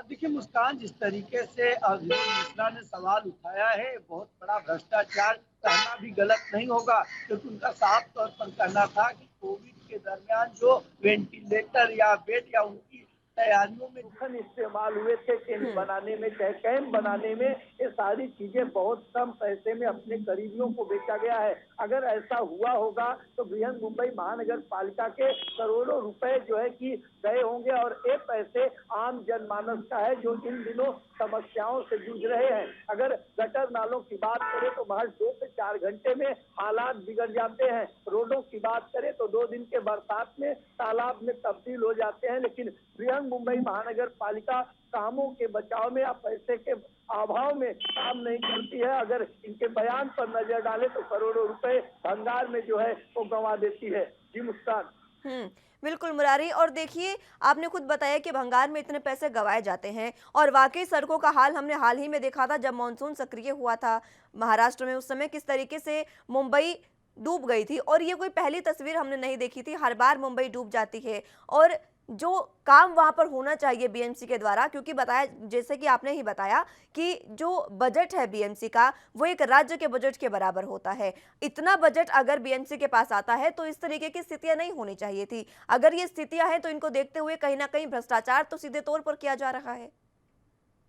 देखिए मुस्कान, जिस तरीके से विनोद मिश्रा ने सवाल उठाया है, बहुत बड़ा भ्रष्टाचार कहना भी गलत नहीं होगा, क्योंकि उनका साफ तौर पर कहना था कि कोविड के दरमियान जो वेंटिलेटर या बेड या उनकी तैयारियों में धन इस्तेमाल हुए थे, टेंट बनाने में, चाहे कैंप बनाने में, ये सारी चीजें बहुत कम पैसे में अपने करीबियों को बेचा गया है। अगर ऐसा हुआ होगा तो बृहन मुंबई महानगर पालिका के करोड़ों रुपए जो है कि गए होंगे और ये पैसे आम जनमानस का है जो इन दिनों समस्याओं से जूझ रहे हैं। अगर गटर नालों की बात करें तो महज 2 से 4 घंटे में हालात बिगड़ जाते हैं। रोडों की बात करें तो 2 दिन के बरसात में तालाब में तब्दील हो जाते हैं। लेकिन बृहन मुंबई महानगर पालिका कामों के बचाव में या पैसे के अभाव में काम नहीं करती है। अगर इनके बयान पर नजर डाले तो करोड़ों रुपए भंगार में जो है वो गंवा देती है। जी मुस्कान। बिल्कुल मुरारी, और देखिए आपने खुद बताया कि भंगार में इतने पैसे गवाए जाते हैं और वाकई सड़कों का हाल हमने हाल ही में देखा था जब मानसून सक्रिय हुआ था महाराष्ट्र में, उस समय किस तरीके से मुंबई डूब गई थी और ये कोई पहली तस्वीर हमने नहीं देखी थी। हर बार मुंबई डूब जाती है और जो काम वहां पर होना चाहिए बीएमसी के द्वारा, क्योंकि बताया जैसे कि आपने ही बताया कि जो बजट है बीएमसी का वो एक राज्य के बजट के बराबर होता है। इतना बजट अगर बीएमसी के पास आता है तो इस तरीके की स्थितियां नहीं होनी चाहिए थी। अगर ये स्थितियां हैं तो इनको देखते हुए कहीं ना कहीं भ्रष्टाचार तो सीधे तौर पर किया जा रहा है।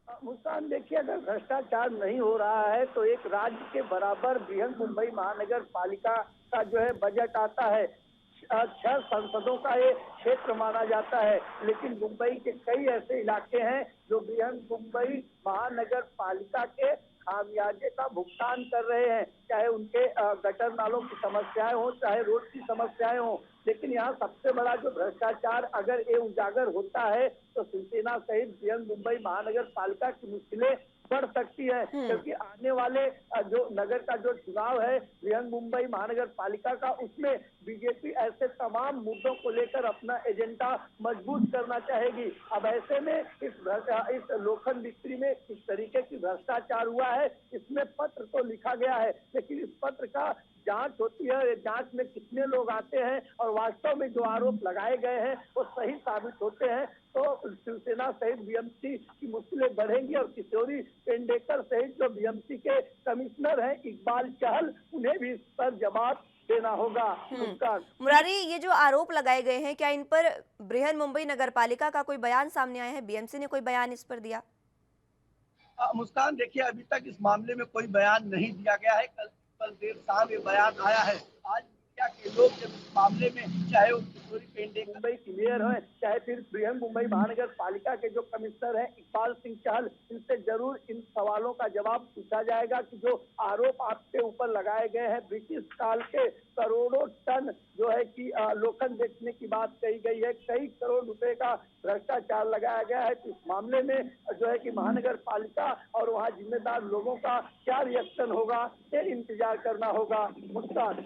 मुस्कान, देखिए अगर भ्रष्टाचार नहीं हो रहा है तो एक राज्य के बराबर बृहन मुंबई महानगर पालिका का जो है बजट आता है। 6 संसदों का ये क्षेत्र माना जाता है, लेकिन मुंबई के कई ऐसे इलाके हैं जो बृहन मुंबई महानगर पालिका के खामियाजे का भुगतान कर रहे हैं, चाहे उनके गटर नालों की समस्याएं हो, चाहे रोड की समस्याएं हो। लेकिन यहाँ सबसे बड़ा जो भ्रष्टाचार अगर ये उजागर होता है तो शिवसेना सहित बृहन मुंबई महानगर पालिका की मुश्किलें बढ़ सकती है, क्योंकि आने वाले जो नगर का जो चुनाव है बृहन मुंबई महानगर पालिका का, उसमें बीजेपी ऐसे तमाम मुद्दों को लेकर अपना एजेंडा मजबूत करना चाहेगी। अब ऐसे में इस लोखंड बिक्री में किस तरीके की भ्रष्टाचार हुआ है, इसमें पत्र तो लिखा गया है, लेकिन इस पत्र का जांच होती है, जांच में कितने लोग आते हैं और वास्तव में जो आरोप लगाए गए हैं वो सही साबित होते हैं तो शिवसेना सहित बीएमसी की मुश्किलें बढ़ेंगी और किशोरी पेंडेकर सहित जो बीएमसी के कमिश्नर हैं इकबाल चहल, उन्हें भी इस पर जवाब देना होगा। मुरारी, ये जो आरोप लगाए गए हैं क्या इन पर बृहन मुंबई नगर पालिका का कोई बयान सामने आया है? बीएमसी ने कोई बयान इस पर दिया? मुस्कान, देखिए अभी तक इस मामले में कोई बयान नहीं दिया गया है। कल देर शाम ये बयान आया है। आज मीडिया के लोग जब इस मामले में, चाहे वो किशोरी पेंडेकर मुंबई की मेयर है, चाहे फिर बृहन मुंबई महानगर पालिका के जो कमिश्नर हैं इकबाल सिंह चहल, इनसे जरूर इन सवालों का जवाब पूछा जाएगा कि जो आरोप आपके ऊपर लगाए गए हैं, ब्रिटिश काल के करोड़ों टन जो है कि लोखंड बेचने की बात कही गई है, कई करोड़ रुपए का भ्रष्टाचार लगाया गया है, तो इस मामले में जो है कि महानगर पालिका और वहाँ जिम्मेदार लोगों का क्या रिएक्शन होगा ये इंतजार करना होगा। मुस्कान।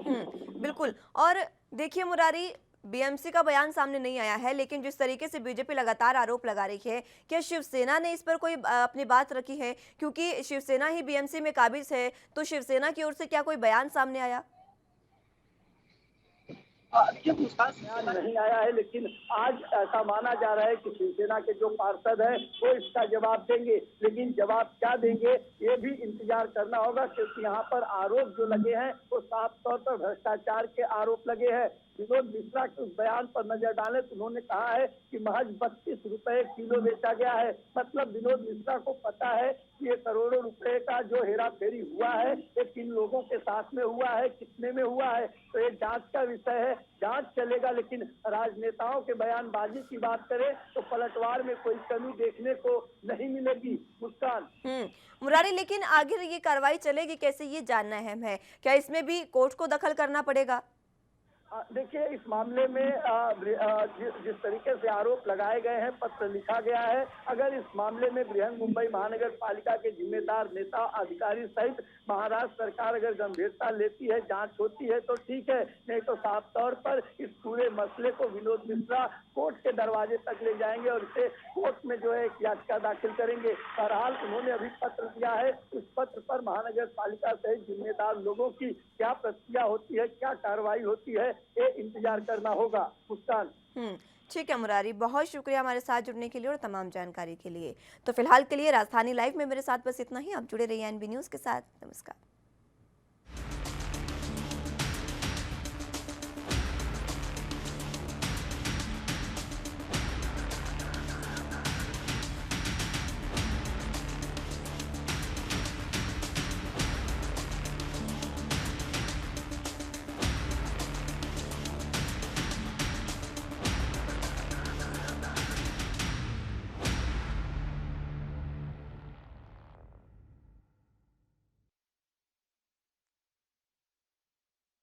बिल्कुल, और देखिए मुरारी, बीएमसी का बयान सामने नहीं आया है, लेकिन जिस तरीके से बीजेपी लगातार आरोप लगा रही है, क्या शिवसेना ने इस पर कोई अपनी बात रखी है? क्योंकि शिवसेना ही बीएमसी में काबिज है, तो शिवसेना की ओर से क्या कोई बयान सामने आया? नहीं आया है, लेकिन आज ऐसा माना जा रहा है कि शिवसेना के जो पार्षद हैं वो इसका जवाब देंगे, लेकिन जवाब क्या देंगे ये भी इंतजार करना होगा, क्योंकि यहाँ पर आरोप जो लगे हैं वो साफ तौर पर भ्रष्टाचार के आरोप लगे हैं। विनोद मिश्रा के उस बयान पर नजर डालें तो उन्होंने कहा है कि महज 32 रुपए किलो बेचा गया है। मतलब विनोद मिश्रा को पता है कि ये करोड़ों रुपए का जो हेरा फेरी हुआ है ये किन लोगों के साथ में हुआ है, कितने में हुआ है, तो ये जांच का विषय है, जांच चलेगा। लेकिन राजनेताओं के बयानबाजी की बात करें तो पलटवार में कोई कमी देखने को नहीं मिलेगी। मुस्कान। मुरारी, लेकिन आगे ये कार्रवाई चलेगी कैसे, ये जानना अहम है। क्या इसमें भी कोर्ट को दखल करना पड़ेगा? देखिए, इस मामले में जिस तरीके से आरोप लगाए गए हैं, पत्र लिखा गया है, अगर इस मामले में बृहन मुंबई महानगर पालिका के जिम्मेदार नेता अधिकारी सहित महाराष्ट्र सरकार अगर गंभीरता लेती है, जांच होती है तो ठीक है, नहीं तो साफ तौर पर इस पूरे मसले को विनोद मिश्रा कोर्ट के दरवाजे तक ले जाएंगे और इसे कोर्ट में जो है एक याचिका दाखिल करेंगे। बहरहाल उन्होंने अभी पत्र दिया है, उस पत्र पर महानगर पालिका सहित जिम्मेदार लोगों की क्या प्रतिक्रिया होती है, क्या कार्रवाई होती है, ये इंतजार करना होगा। मुस्कान। ठीक है मुरारी, बहुत शुक्रिया हमारे साथ जुड़ने के लिए और तमाम जानकारी के लिए। तो फिलहाल के लिए राजधानी लाइव में मेरे साथ बस इतना ही। आप जुड़े रहिए एनबी न्यूज़ के साथ। नमस्कार।